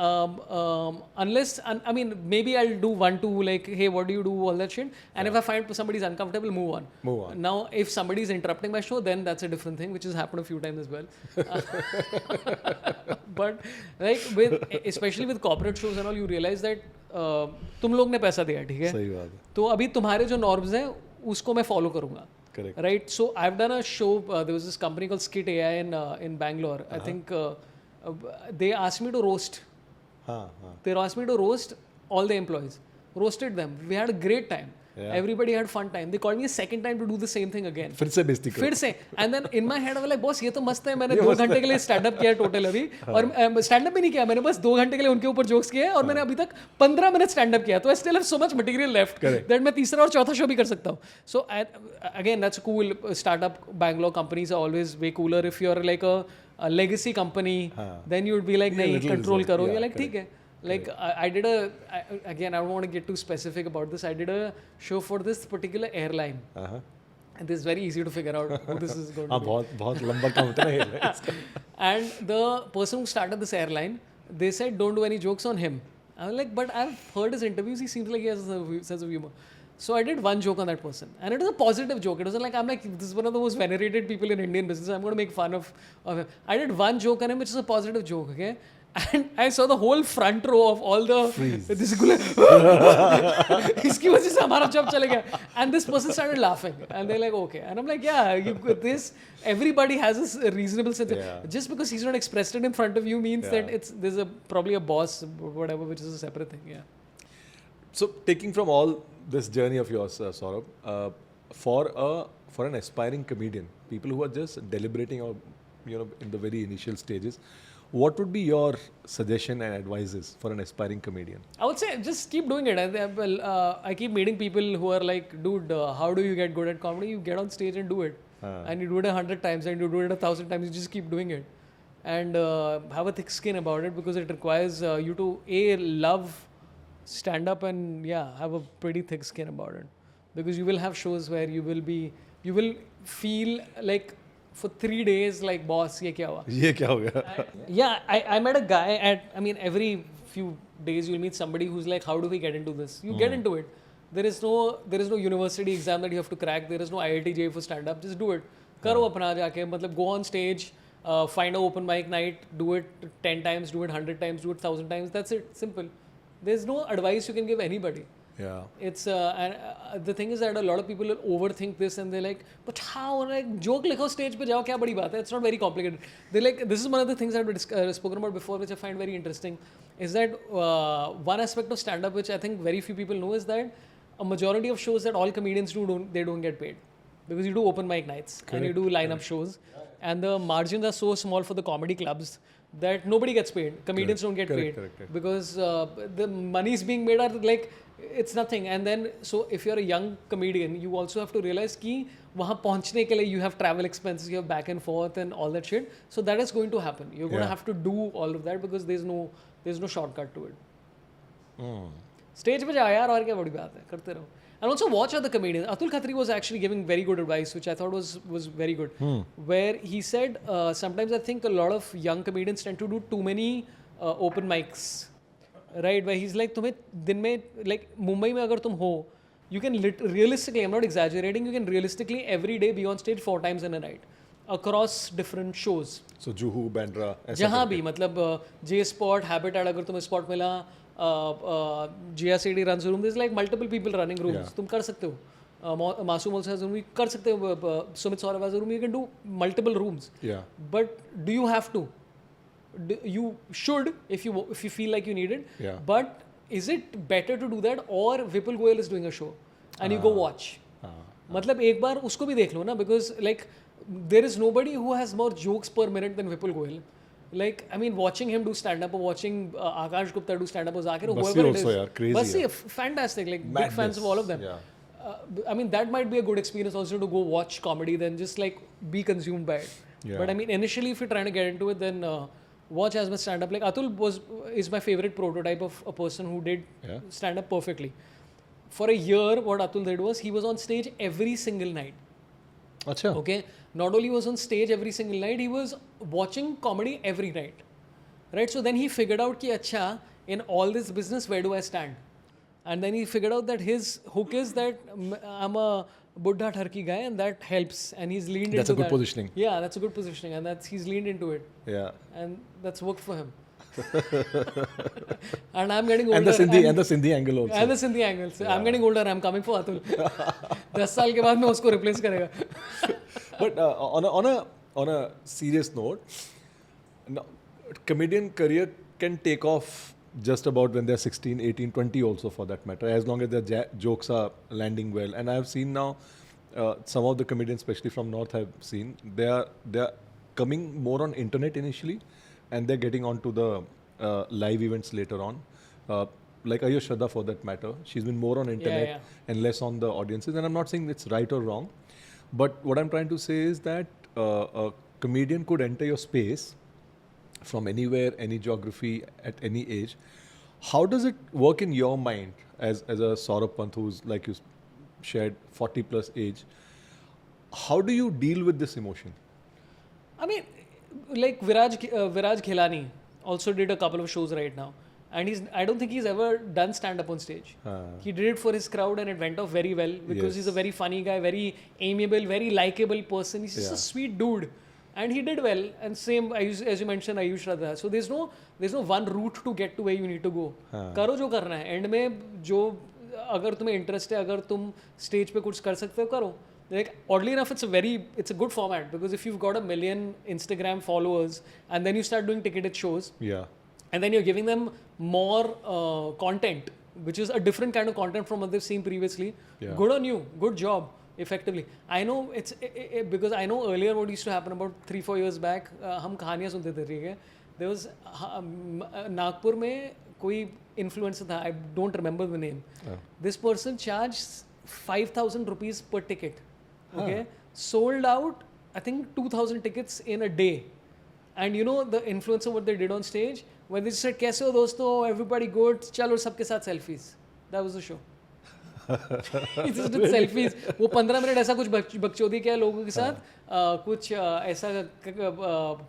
Unless I mean maybe I'll do one two like hey what do you do all that shit, and if I find somebody's uncomfortable, move on. Move on. Now if somebody's interrupting my show, then that's a different thing, which has happened a few times as well. But like especially with corporate shows and all, you realize that तुम लोग ने पैसा दिया, ठीक है? सही बात है. तो अभी तुम्हारे जो नॉर्म्स हैं उसको मैं फॉलो करूंगा. Correct. Right? So I've done a show. There was this company called Skit AI in Bangalore. I think they asked me to roast. हाँ हाँ. They asked me to roast all the employees. Roasted them. We had a great time. Yeah. Everybody had fun time. They called me a second time to do the same thing again. फिर से बेइज्जती करो. फिर से and then in my head I was like boss ये तो मस्त है, मैंने 2 घंटे के लिए स्टैंड अप किया टोटल अभी, और स्टैंड अप भी नहीं किया मैंने, बस 2 घंटे के लिए उनके ऊपर जोक्स किए और मैंने अभी तक 15 मिनट स्टैंड अप किया, तो I still have so much material left that मैं तीसरा और चौथा शो भी कर सकता हूँ. So again that's cool. Startup Bangalore companies are always way cooler. If you are like a legacy company then you would be like नहीं control करो, ये लाइक ठीक है. Like I did again I don't want to get too specific about this. I did a show for this particular airline. And this is very easy to figure out who this is going to be. बहुत बहुत लंबा काम होता है ना. And the person who started this airline, they said don't do any jokes on him. I was like, but I've heard his interviews. He seems like he has a sense of humor. So I did one joke on that person, and it was a positive joke. It wasn't like I'm like this is one of the most venerated people in Indian business. I'm going to make fun of him. I did one joke on him, which is a positive joke. Okay. And I saw the whole front row of all the this इसकी वजह से हमारा job चले गया. And this person started laughing, and they're like, okay. And I'm like, yeah, this everybody has this reasonable sense. Yeah. Just because he's not expressed it in front of you means that there's probably a boss, whatever, which is a separate thing. Yeah. So taking from all this journey of yours, Saurabh, for an aspiring comedian, people who are just deliberating or in the very initial stages, what would be your suggestion and advices for an aspiring comedian? I would say just keep doing it. I keep meeting people who are like, dude, how do you get good at comedy? You get on stage and do it. And you do it 100 times and you do it 1,000 times. You just keep doing it. And have a thick skin about it, because it requires you to love stand-up and have a pretty thick skin about it. Because you will have shows where you will feel like for 3 days like, boss, ये क्या हुआ? ये क्या हो गया? Yeah, I met a guy every few days you'll meet somebody who's like, how do we get into this? You get into it. There is no university exam that you have to crack. There is no IIT JEE for stand-up. Just do it. करो अपना जाके, मतलब go on stage, find an open mic night, do it 10 times, do it 100 times, do it 1,000 times. That's it. Simple. There's no advice you can give anybody. Yeah. It's and the thing is that a lot of people overthink this and they're like, but how, like joke लिखो stage पे जाओ, क्या बड़ी बात है? It's not very complicated. They're like, this is one of the things I've spoken about before, which I find very interesting, is that one aspect of stand-up which I think very few people know is that a majority of shows that all comedians do don't get paid, because you do open mic nights and you do line-up shows, and the margins are so small for the comedy clubs that nobody gets paid. Comedians don't get paid because the money is being made are like, it's nothing. And then so if you're a young comedian, you also have to realize कि वहाँ पहुँचने के लिए you have travel expenses, you have back and forth and all that shit. So that is going to happen. You're going to have to do all of that because there's no shortcut to it. Stage पे जाओ यार, और क्या बड़ी बात है, करते रहो. And also watch other comedians. Atul Khatri was actually giving very good advice, which I thought was very good. Where he said, sometimes I think a lot of young comedians tend to do too many open mics. Right? Where he's like, तुम्हें दिन में, like Mumbai में अगर तुम हो, you can realistically, I'm not exaggerating, you can realistically every day be on stage 4 times in a night across different shows. So Juhu, Bandra, जहाँ भी, मतलब J Spot, Habitat, अगर तुम्हें spot मिला, GRCD runs a room, there's like multiple people running rooms. तुम कर सकते हो. Masoom also has a room, कर सकते हो. Sumit Saurabh has a room, you can do multiple rooms. Yeah. But do you have to? You should if you feel like you need it. Yeah. But is it better to do that, or Vipul Goyal is doing a show and you go watch? मतलब एक बार उसको भी देख लो ना, because like there is nobody who has more jokes per minute than Vipul Goyal. Like, I mean, watching him do stand-up or watching Akash Gupta do stand-up or Zakir or whoever it is. Yaar, crazy. Basi, fantastic. Like, big fans of all of them. Yeah. I mean, that might be a good experience also to go watch comedy than just like be consumed by it. Yeah. But I mean, initially, if you're trying to get into it, then watch as much stand up. Like Atul is my favorite prototype of a person who did Yeah. stand up perfectly. For a year, what Atul did was he was on stage every single night. Acha. Okay, not only was on stage every single night, he was watching comedy every night, right? So then he figured out ki acha, in all this business, where do I stand? And then he figured out that his hook is that I'm a Buddha Turkey guy, and that helps. And he's leaned That's into a good that. positioning. Yeah, that's a good positioning, and he's leaned into it, Yeah. and that's worked for him. And I'm getting older. And the Sindhi angle also. And the Sindhi angle. So I'm getting older. I'm coming for Atul. 10 साल के बाद मैं उसको replace करेगा. But on a serious note, no, comedian career can take off just about when they're 16, 18, 20 also for that matter, as long as their jokes are landing well. And I've seen now some of the comedians, especially from North, I've seen they're coming more on internet initially, and they're getting onto the live events later on. Like Ayush Shraddha for that matter, she's been more on internet yeah. and less on the audiences. And I'm not saying it's right or wrong, but what I'm trying to say is that a comedian could enter your space from anywhere, any geography, at any age. How does it work in your mind as a Saurabh Pant who's, like you shared, 40 plus age? How do you deal with this emotion? I mean, like Viraj Khilani also did a couple of shows right now. And I don't think he's ever done stand-up on stage. He did it for his crowd and it went off very well because he's a very funny guy, very amiable, very likable person. He's just a sweet dude. And he did well. And same, as you mentioned, Ayush Shraddha. So there's no one route to get to where you need to go. करो जो करना है. End में जो अगर तुम्हें interest है, अगर तुम stage पे कुछ कर सकते हो, करो. Like, oddly enough, it's a good format because if you've got 1 million Instagram followers and then you start doing ticketed shows, Yeah. and then you're giving them more content, which is a different kind of content from what they've seen previously. Yeah. Good on you. Good job. Effectively. I know it's because I know earlier what used to happen about 3-4 years back. हम कहानियाँ सुनते थे, ठीक है? There was Nagpur में कोई influencer था. I don't remember the name. This person charged 5,000 rupees per ticket. Okay, sold out I think 2,000 tickets in a day. And you know the influencer what they did on stage when they said कैसे हो दोस्तों, everybody good, चलो सबके साथ selfies. That was the show. He just did selfies. वो 15 minute ऐसा कुछ बकचोदी किया लोगों के साथ, कुछ ऐसा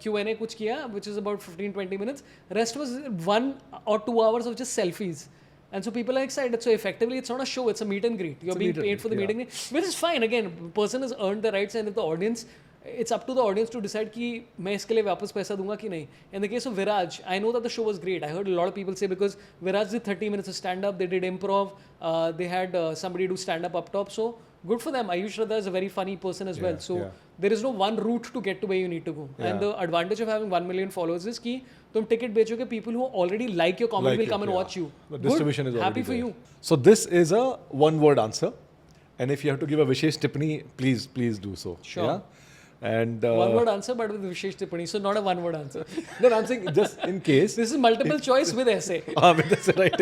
Q&A कुछ किया, which is about 15-20 minutes. Rest was 1 or 2 hours of just selfies. And so people are excited. So effectively, it's not a show; it's a meet and greet. You're being paid for the meet and greet, which is fine. Again, person has earned the rights, and if the audience, it's up to the audience to decide कि मैं इसके लिए वापस पैसा दूंगा कि नहीं. In the case of Viraj, I know that the show was great. I heard a lot of people say because Viraj did 30 minutes of stand-up, they did improv, they had somebody do stand-up up top. So good for them. Ayush Shraddha is a very funny person as well. So there is no one route to get to where you need to go. And the advantage of having 1 million followers is कि तुम ticket बेचोगे, people who already like your comedy will come and watch you. The distribution is already happy for there. you. So this is a one-word answer, and if you have to give a Vishesh Tippani, please do so. Sure. Yeah? And One word answer, but with Vishesh Tippani. So not a one word answer. no, I'm saying just in case. This is multiple choice with essay. With that's right.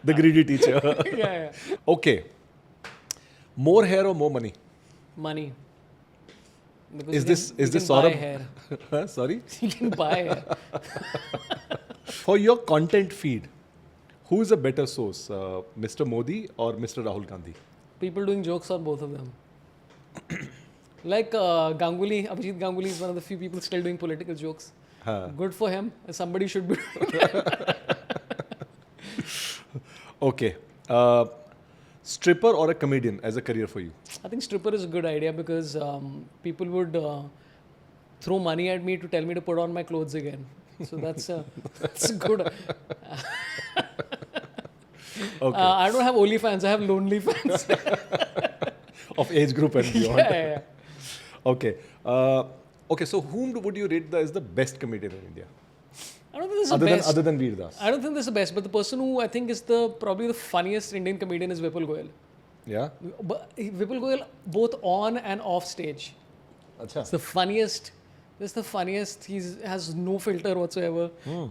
The greedy teacher. Yeah. Okay. More hair or more money? Money. Because Is this you can sort buy of hair. Sorry? You can buy hair. For your content feed, who is a better source, Mr. Modi or Mr. Rahul Gandhi? People doing jokes on both of them. Like Ganguly, Abhijit Ganguly is one of the few people still doing political jokes. Good for him. Somebody should be. Okay. Stripper or a comedian as a career for you? I think stripper is a good idea because people would throw money at me to tell me to put on my clothes again. So that's good. Okay. I don't have OnlyFans. I have lonely fans. Of age group and beyond. Yeah. Okay. Okay. So whom would you rate as the best comedian in India? I don't think this is the best. Other than Veer Das. I don't think this is the best, but the person who I think is probably the funniest Indian comedian is Vipul Goyal. Yeah. But Vipul Goyal, both on and off stage, Achha. it's the funniest. This is the funniest. He has no filter whatsoever.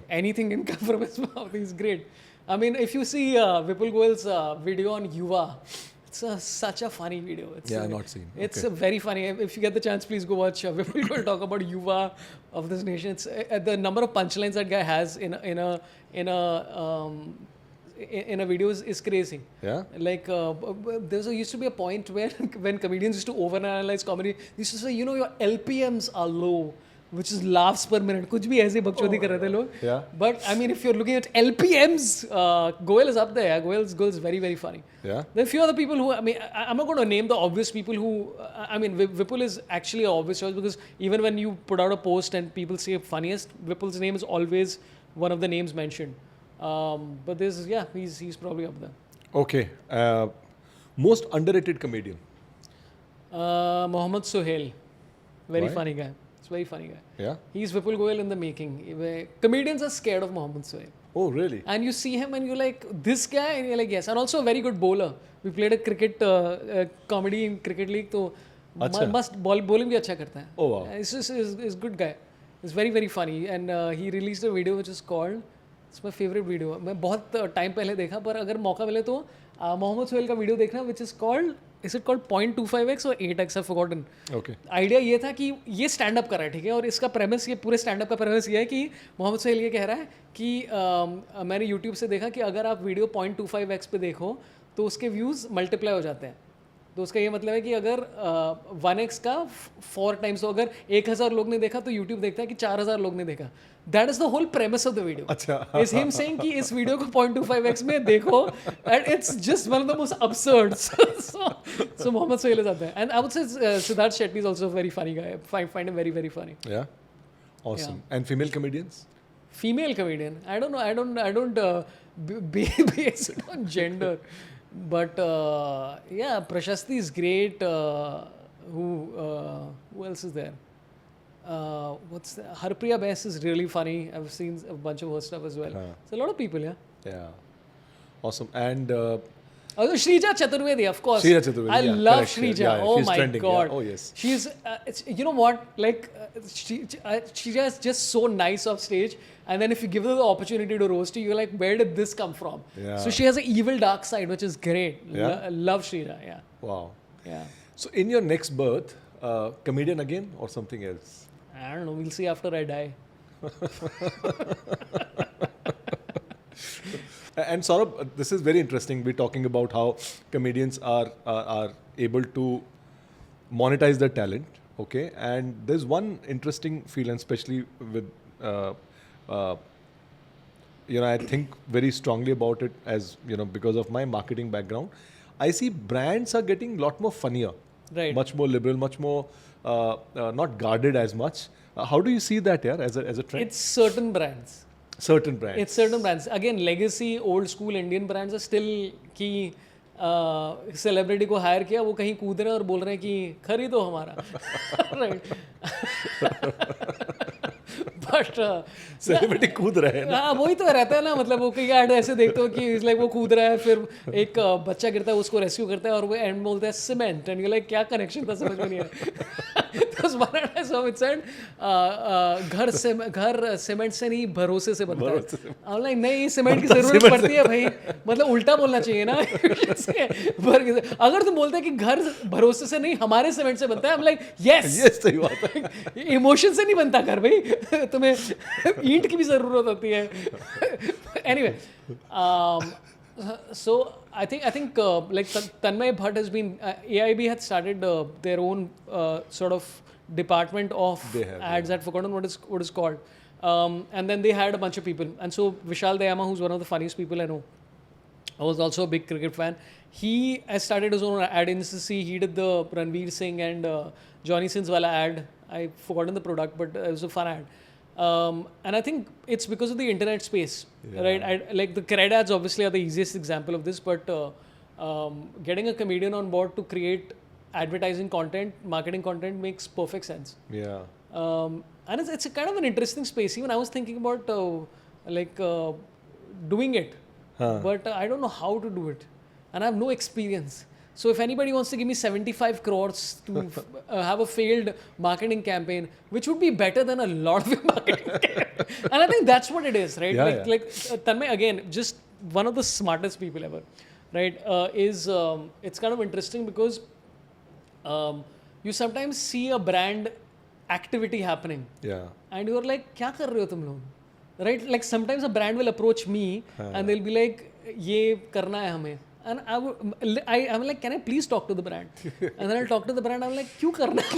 Anything can come from his mouth. He's great. I mean, if you see Vipul Goyal's video on Yuva, such a funny video. It's Yeah, not seen. It's Okay. very funny. If you get the chance, please go watch. We're going to talk about Yuva of this nation. It's the number of punchlines that guy has in a video is crazy. Yeah? Like used to be a point where when comedians used to overanalyze comedy, they used to say, your LPMs are low, which is laughs per minute. कुछ भी ऐसे बकचोदी कर रहे थे लोग. Yeah. But I mean, if you're looking at LPMs, Goel is up there. Yeah. Goel's very, very funny. Yeah? There are a few other people who, I mean, I'm not going to name the obvious people who, I mean, Vipul is actually an obvious choice because even when you put out a post and people say funniest, Vipul's name is always one of the names mentioned. But he's probably up there. Okay. Most underrated comedian? Mohammed Sohail. Very Why? funny guy. It's a very funny guy. Yeah? He's Vipul Goel in the making. Comedians are scared of Mohammed Sohail. Oh, really? And you see him and you're like, this guy? And you're like, yes. And also a very good bowler. We played a cricket comedy in cricket league. So must bowling bhi acha karta hai. Oh, wow. He's a good guy. He's very, very funny. And he released a video which is called, it's my favorite video. मैं बहुत time पहले देखा पर अगर मौका मिले तो मोहम्मद सोहेल का वीडियो देखना which is called, is it called 0.25x or 8x? I've forgotten. Okay. Idea ये था कि ये स्टैंड अप कर रहा है, ठीक है, और इसका प्रेमिस, ये पूरे स्टैंड अप का प्रेमिस ये है कि मोहम्मद सोहेल ये कह रहा है कि मैंने यूट्यूब से देखा कि अगर आप वीडियो 0.25x पे देखो तो उसके व्यूज़ मल्टीप्लाई हो जाते हैं. तो उसका ये मतलब है कि अगर 1x का 4 टाइम्स, तो अगर 1000 लोग ने देखा तो यूट्यूब देखता है कि 4000 लोग ने देखा. That is the whole premise of the video. अच्छा. इज हिम सेइंग कि इस वीडियो को 0.25x में देखो and it's just one of the most absurd. So Mohammed Sohail is आता है. And I would say Siddharth Shetty is also very funny guy. Find him very, very funny. Yeah? Awesome. And female comedians? Female comedian, I don't know. I don't base it on gender. But yeah, Prashasti is great. Who else is there? Harpriya Bess is really funny. I've seen a bunch of her stuff as well. It's a lot of people, yeah. Yeah. Awesome. And Also, Shrija Chaturvedi, of course. Shrija Chaturvedi, I yeah, love correct, Shrija. yeah, Oh she's my trending, god. yeah. Oh, yes. She's, you know what? Like, Shrija is just so nice off stage. And then if you give her the opportunity to roast you, you're like, where did this come from? Yeah. So she has an evil dark side, which is great. Yeah? Love Shrija, yeah. wow. Yeah. So in your next birth, comedian again or something else? I don't know. We'll see after I die. And Saurabh, this is very interesting. We're talking about how comedians are able to monetize their talent. Okay, and there's one interesting field, and especially with I think very strongly about it as because of my marketing background. I see brands are getting a lot more funnier, Right. much more liberal, much more not guarded as much. How do you see that, as a trend? It's certain brands. Certain brands. It's certain brands. Again, legacy, old school Indian brands are still कि celebrity को higher किया, वो कहीं कूद रहे हैं और बोल रहे हैं कि खरीदो हमारा. राइट. बट सेलिब्रिटी कूद रहे हैं. हाँ, वही तो रहता है ना. मतलब वो कई ऐड ऐसे देखते हो कि लाइक वो कूद रहा है, फिर एक बच्चा गिरता है, उसको रेस्क्यू करता है और वो एंड में बोलता है सीमेंट, एंड यू लाइक क्या कनेक्शन था, समझ में नहीं आया. So it said, घर सीमेंट से नहीं भरोसे से बनता है. I'm like, नहीं, सीमेंट की जरूरत पड़ती है भाई. मतलब उल्टा बोलना चाहिए ना. अगर तुम बोलते हैं कि घर भरोसे से नहीं हमारे सीमेंट से बनता है, I'm like, yes, सही बात है. इमोशन से नहीं बनता घर भाई. तुम्हें ईंट की भी जरूरत होती है. Anyway, so I think like Tanmay Bhatt has been, AIB had started their own sort of department of ads. I'd forgotten what is called. And then they hired a bunch of people. And so Vishal Dayama, who's one of the funniest people I know, I was also a big cricket fan. He has started his own ad agency. He did the Ranveer Singh and Johnny Sins wala ad. I've forgotten the product, but it was a fun ad. And I think it's because of the internet space, right? Like the cred ads obviously are the easiest example of this, but getting a comedian on board to create advertising content, marketing content makes perfect sense. Yeah. And it's a kind of an interesting space. Even I was thinking about doing it, but I don't know how to do it, and I have no experience. So if anybody wants to give me 75 crores to have a failed marketing campaign, which would be better than a lot of your marketing campaigns. And I think that's what it is, right? Yeah, like Tanmay, again, just one of the smartest people ever. right, is it's kind of interesting because you sometimes see a brand activity happening Yeah. and you're like, क्या कर रहे हो तुम लोग? Right? Like sometimes a brand will approach me and they'll be like, ये करना है हमें. And I'm like, can I please talk to the brand? And then I'll talk to the brand. I'm like, क्यों करना है?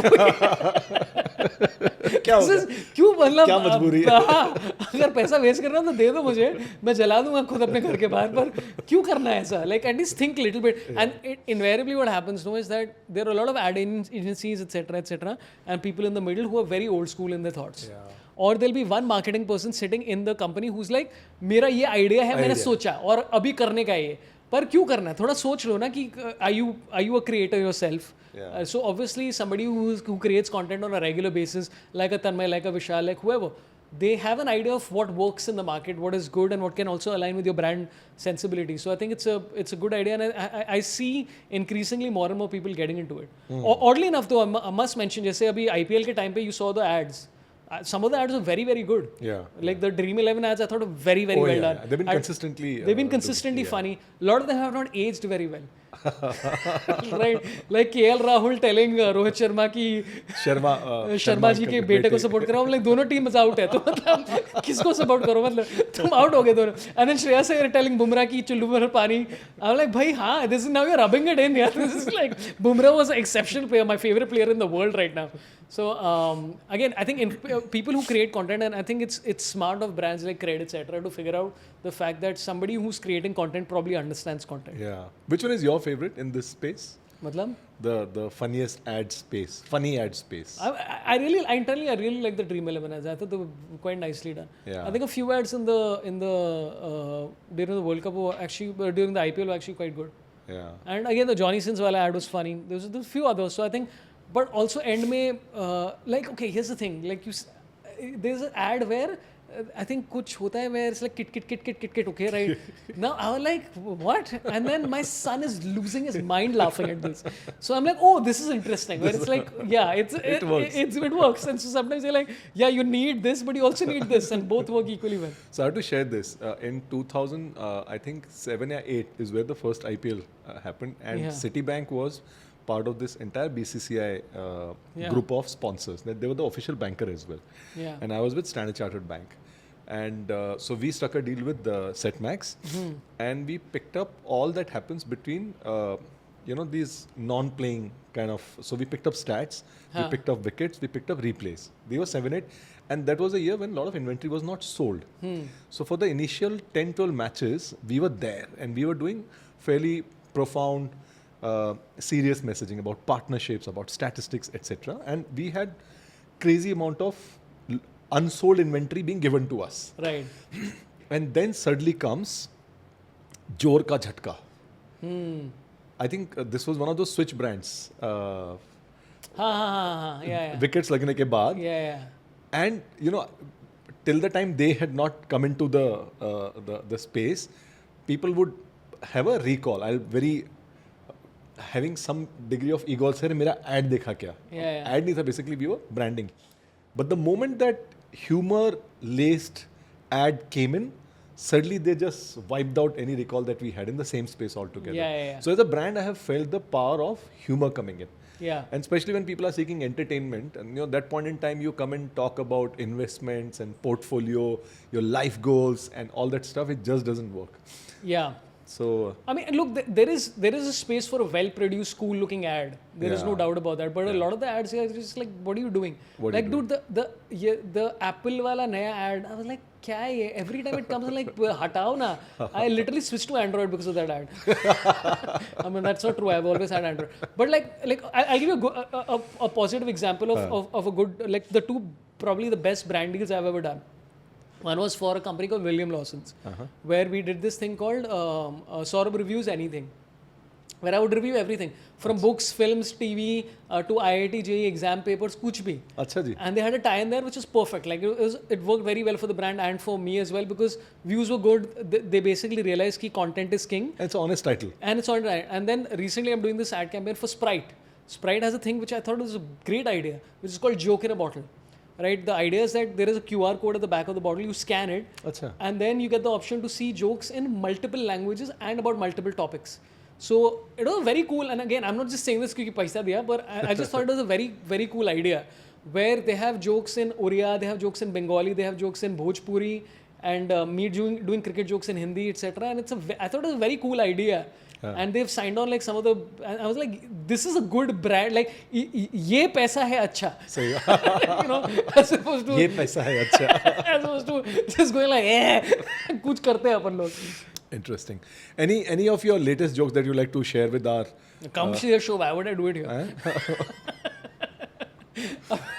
क्या हो गया? क्यों मतलब क्या मजबूरी है? हाँ, अगर पैसा वेस्ट करना है तो दे दो मुझे, मैं जला दूंगा खुद अपने घर के बाहर, पर क्यों करना है ऐसा? Like at least think little bit. And invariably what happens no is that there are a lot of ad agencies etc, and people in the middle who are very old school in their thoughts. Yeah. Or there'll be one marketing person sitting in the company who's like, मेरा ये idea है, मैंने सोचा और अभी करने का ये, पर क्यों करना है? थोड़ा सोच लो ना कि are you a creator yourself? Yeah. So obviously somebody who creates content on a regular basis, like a Tanmay, like a Vishal, like whoever, they have an idea of what works in the market, what is good, and what can also align with your brand sensibility. So I think it's a good idea, and I see increasingly more and more people getting into it. Oddly enough, though, I must mention, जैसे अभी IPL के time पे you saw the ads. Some of the ads are very, very good. Yeah. Like the Dream 11 ads, I thought were very, very well done. They've been consistently. They've been consistently funny. A lot of them have not aged very well. Right? Like KL Rahul telling Rohit Sharma ki Sharma ji के बेटे को support करो, like दोनों teams out है, तो मतलब किसको support करो, मतलब तुम आउट हो गए दोनों. And then Shreyas Iyer telling Bumrah की चुल्लू पर पानी. आई एम लाइक भाई हाँ, this is now you are rubbing it in यार. This is like Bumrah was an exceptional player, my favorite player in the world right now. So again, I think people who create content, and I think it's smart of brands like Cred etc to figure out the fact that somebody who's creating content probably understands content. Yeah. Which one is your favorite in this space? मतलब The funniest ad space, funny ad space. I really like the Dream 11 ads. I thought they were quite nicely done. Yeah. I think a few ads in the during the World Cup were actually during the IPL were actually quite good. Yeah. And again, the Johnny Sins wala ad was funny. There was a few others. So I think, but also end mein, like okay, here's the thing. Like there's an ad where I think kuch hota hai where it's like kit, okay, right? Now I was like, what? And then my son is losing his mind laughing at this. So I'm like, oh, this is interesting. Where it's like, yeah, it works. It works. And so sometimes you're like, yeah, you need this, but you also need this, and both work equally well. So I have to share this. In 2000, I think 7 or 8 is where the first IPL happened, and Yeah. Citibank was part of this entire BCCI group of sponsors. They were the official banker as well. Yeah. And I was with Standard Chartered Bank. And so we struck a deal with Setmax, and we picked up all that happens between, these non-playing kind of. So we picked up stats, we picked up wickets, we picked up replays. They were 7, 8, and that was a year when a lot of inventory was not sold. So for the initial 10, 12 matches, we were there, and we were doing fairly profound, serious messaging about partnerships, about statistics, etc. And we had crazy amount of unsold inventory being given to us. Right. And then suddenly comes Jor Ka Jhatka. I think this was one of those switch brands. Yeah. Wickets lagne ke baad. Yeah. And till the time they had not come into the space, people would have a recall. Having some degree of ego, sir, mera ad dekha kya? Yeah. Ad nahi tha, basically we were branding. But the moment that humor-laced ad came in, suddenly they just wiped out any recall that we had in the same space altogether. Yeah. So as a brand, I have felt the power of humor coming in. Yeah. And especially when people are seeking entertainment, and that point in time you come and talk about investments and portfolio, your life goals and all that stuff, it just doesn't work. Yeah. So I mean, look, there is a space for a well-produced, cool-looking ad. There is no doubt about that. But a lot of the ads here are just like, what are you doing? Dude, the Apple wala naya ad, I was like, kya hai ye? Every time it comes, I'm like, hatao na. I literally switched to Android because of that ad. I mean, that's not true. I've always had Android. But like I'll give you a positive example of a good, like the two probably the best brand deals I've ever done. One was for a company called William Lawson's, where we did this thing called Saurabh Reviews Anything, where I would review everything from books, films, TV to IIT JEE exam papers, kuch bhi. Acha ji. And they had a tie-in there which was perfect. Like it worked very well for the brand and for me as well because views were good. They basically realized that content is king. It's an honest title. And it's on right. And then recently I'm doing this ad campaign for Sprite. Sprite has a thing which I thought was a great idea, which is called Joke in a Bottle. right? The idea is that there is a QR code at the back of the bottle. You scan it, अच्छा. and then you get the option to see jokes in multiple languages and about multiple topics. So it was very cool. And again, I'm not just saying this because paisa diya, but I just thought it was a very, very cool idea where they have jokes in Oriya, they have jokes in Bengali, they have jokes in Bhojpuri, and me doing cricket jokes in Hindi, etc. And I thought it was a very cool idea. And they've signed on like some of the, and I was like, this is a good brand, like ye paisa hai acha. सही. You know, as opposed to ये पैसा है अच्छा. as opposed to just going like कुछ करते हैं अपन लोग. Interesting. Any of your latest jokes that you like to share with our? Come to your show. Why would I do it here?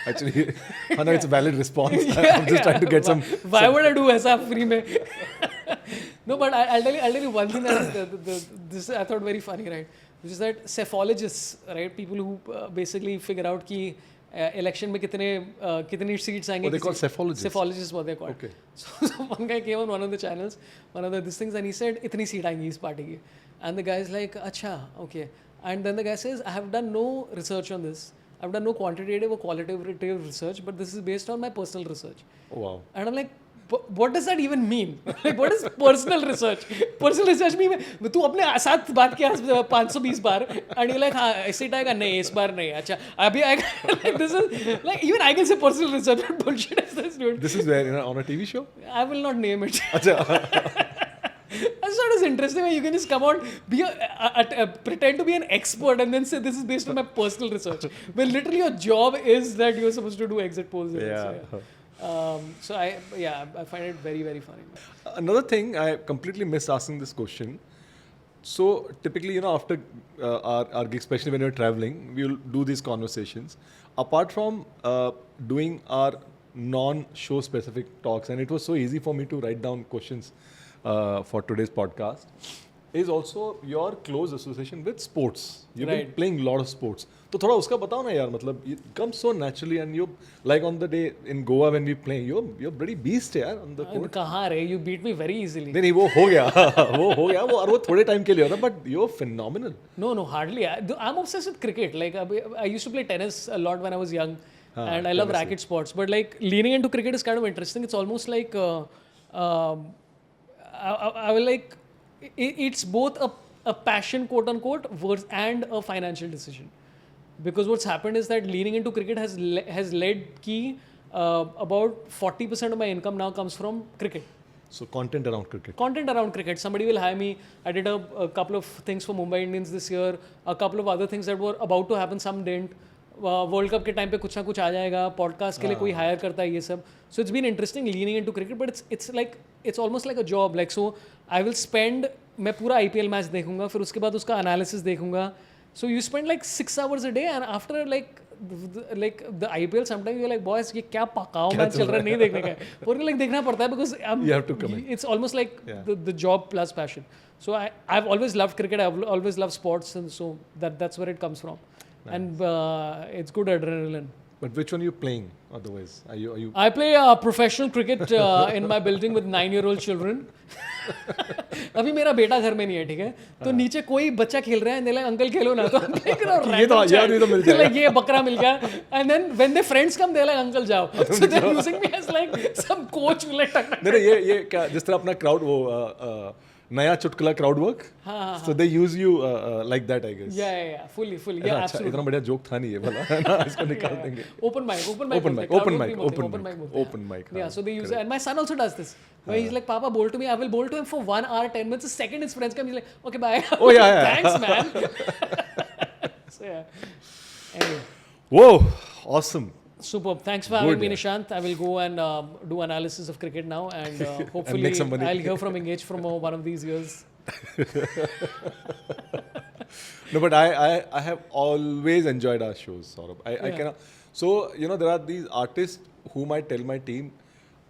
Actually, no, it's a valid response. I'm just trying to get some. Why would I do ऐसा free में? No, but I'll tell you one thing that this I thought very funny, right? Which is that psephologists, right? People who basically figure out कि election में कितनी seats आएंगे. What they call psephologists. Psephologists, what they call. Okay. So one guy came on one of the channels, one of these things, and he said, "इतनी seat आएंगी इस party की," and the guy is like, "अच्छा, okay," and then the guy says, "I have done no research on this. I've done no quantitative or qualitative research, but this is based on my personal research." Oh, wow. And I'm like, what does that even mean? Like, what is personal research? Personal research mean तू अपने साथ बात किया 520 बार and you're like हाँ ऐसे आएगा नहीं इस बार नहीं अच्छा अभी आएगा. Like this is like even I can say personal research. What bullshit is this, dude? This is where on a TV show. I will not name it. अच्छा. I thought it was interesting when you can just come out, pretend to be an expert and then say this is based on my personal research. When literally your job is that you're supposed to do exit polls. Yeah. So I find it very, very funny. Another thing, I completely missed asking this question. So typically, after our gig, especially when you're traveling, we'll do these conversations. Apart from doing our non-show specific talks, and it was so easy for me to write down questions for today's podcast, is also your close association with sports. You've been playing a lot of sports. तो थोड़ा उसका बताओ ना यार, मतलब it comes so naturally and you like on the day in Goa when we playing, you're pretty beast यार on the court. कहाँ रे? You beat me very easily. नहीं वो हो गया वो और वो थोड़े टाइम के लिए होता, but you're phenomenal. No, hardly. I'm obsessed with cricket. Like I used to play tennis a lot when I was young, and I love racket sports. But like leaning into cricket is kind of interesting. It's almost like I will like it's both a passion quote unquote and a financial decision. Because what's happened is that leaning into cricket has led ki about 40% of my income now comes from cricket. So content around cricket. Content around cricket. Somebody will hire me. I did a couple of things for Mumbai Indians this year. A couple of other things that were about to happen, some didn't. World Cup के time पे कुछ ना कुछ आ जाएगा. Podcast के लिए कोई hire करता है ये सब. So it's been interesting leaning into cricket, but it's almost like a job. Like so, I will spend मैं पूरा IPL मैच देखूंगा, फिर उसके बाद उसका analysis देखूंगा. So you spend like 6 hours a day, and after like the IPL, sometimes you're like, boys, ये क्या पकाओ मैच चल रहा है, नहीं देखने का है. पर like देखना पड़ता है because you have to commit. It's almost like the job plus passion. So I've always loved cricket. I've always loved sports, and so that's where it comes from. Nice. And it's good adrenaline. But which one are you playing otherwise? Are you? I play professional cricket in my building with 9-year-old children. अभी मेरा बेटा घर में नहीं है, ठीक है? तो नीचे कोई बच्चा खेल रहा है, and अंकल खेलो ना, तो ये बकरा मिल गया. And then when their friends come, they're like, uncle जाओ. So they're using me as like some coach. नहीं ये क्या जिस तरह अपना crowd वो नया चुटकुला crowd work. So they use you like that, I guess. Yeah, fully. Yeah, absolutely. इतना बढ़िया जोक था नहीं ये वाला, है ना? इसको निकाल देंगे. Open mic. Yeah, so they use it, and my son also does this. Where he's like, Papa, bowl to me. I will bowl to him for 1 hour, 10 minutes. The second his friends come, he's like, okay, bye. Oh yeah. Thanks, man. So yeah. Anyway. Whoa, awesome. Superb. Thanks for having me, Nishant. I will go and do analysis of cricket now, and hopefully I'll hear from Engage from one of these years. No, but I have always enjoyed our shows, Saurabh. I cannot. So there are these artists whom I tell my team,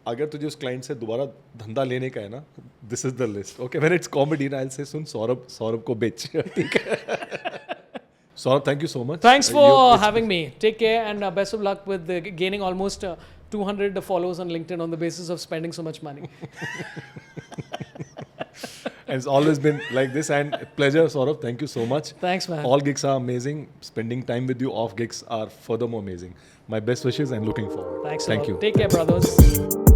अगर तुझे उस client से दोबारा धंधा लेने का है ना, this is the list. Okay, when it's comedy, I'll say सुन सौरभ को बेच, ठीक है? Saurabh, thank you so much. Thanks for having me. Take care and best of luck with gaining almost 200 followers on LinkedIn on the basis of spending so much money. And it's always been like this. And pleasure, Saurabh. Thank you so much. Thanks, man. All gigs are amazing. Spending time with you off gigs are furthermore amazing. My best wishes and looking forward. Thanks a Thank lot. you. Take care, brothers.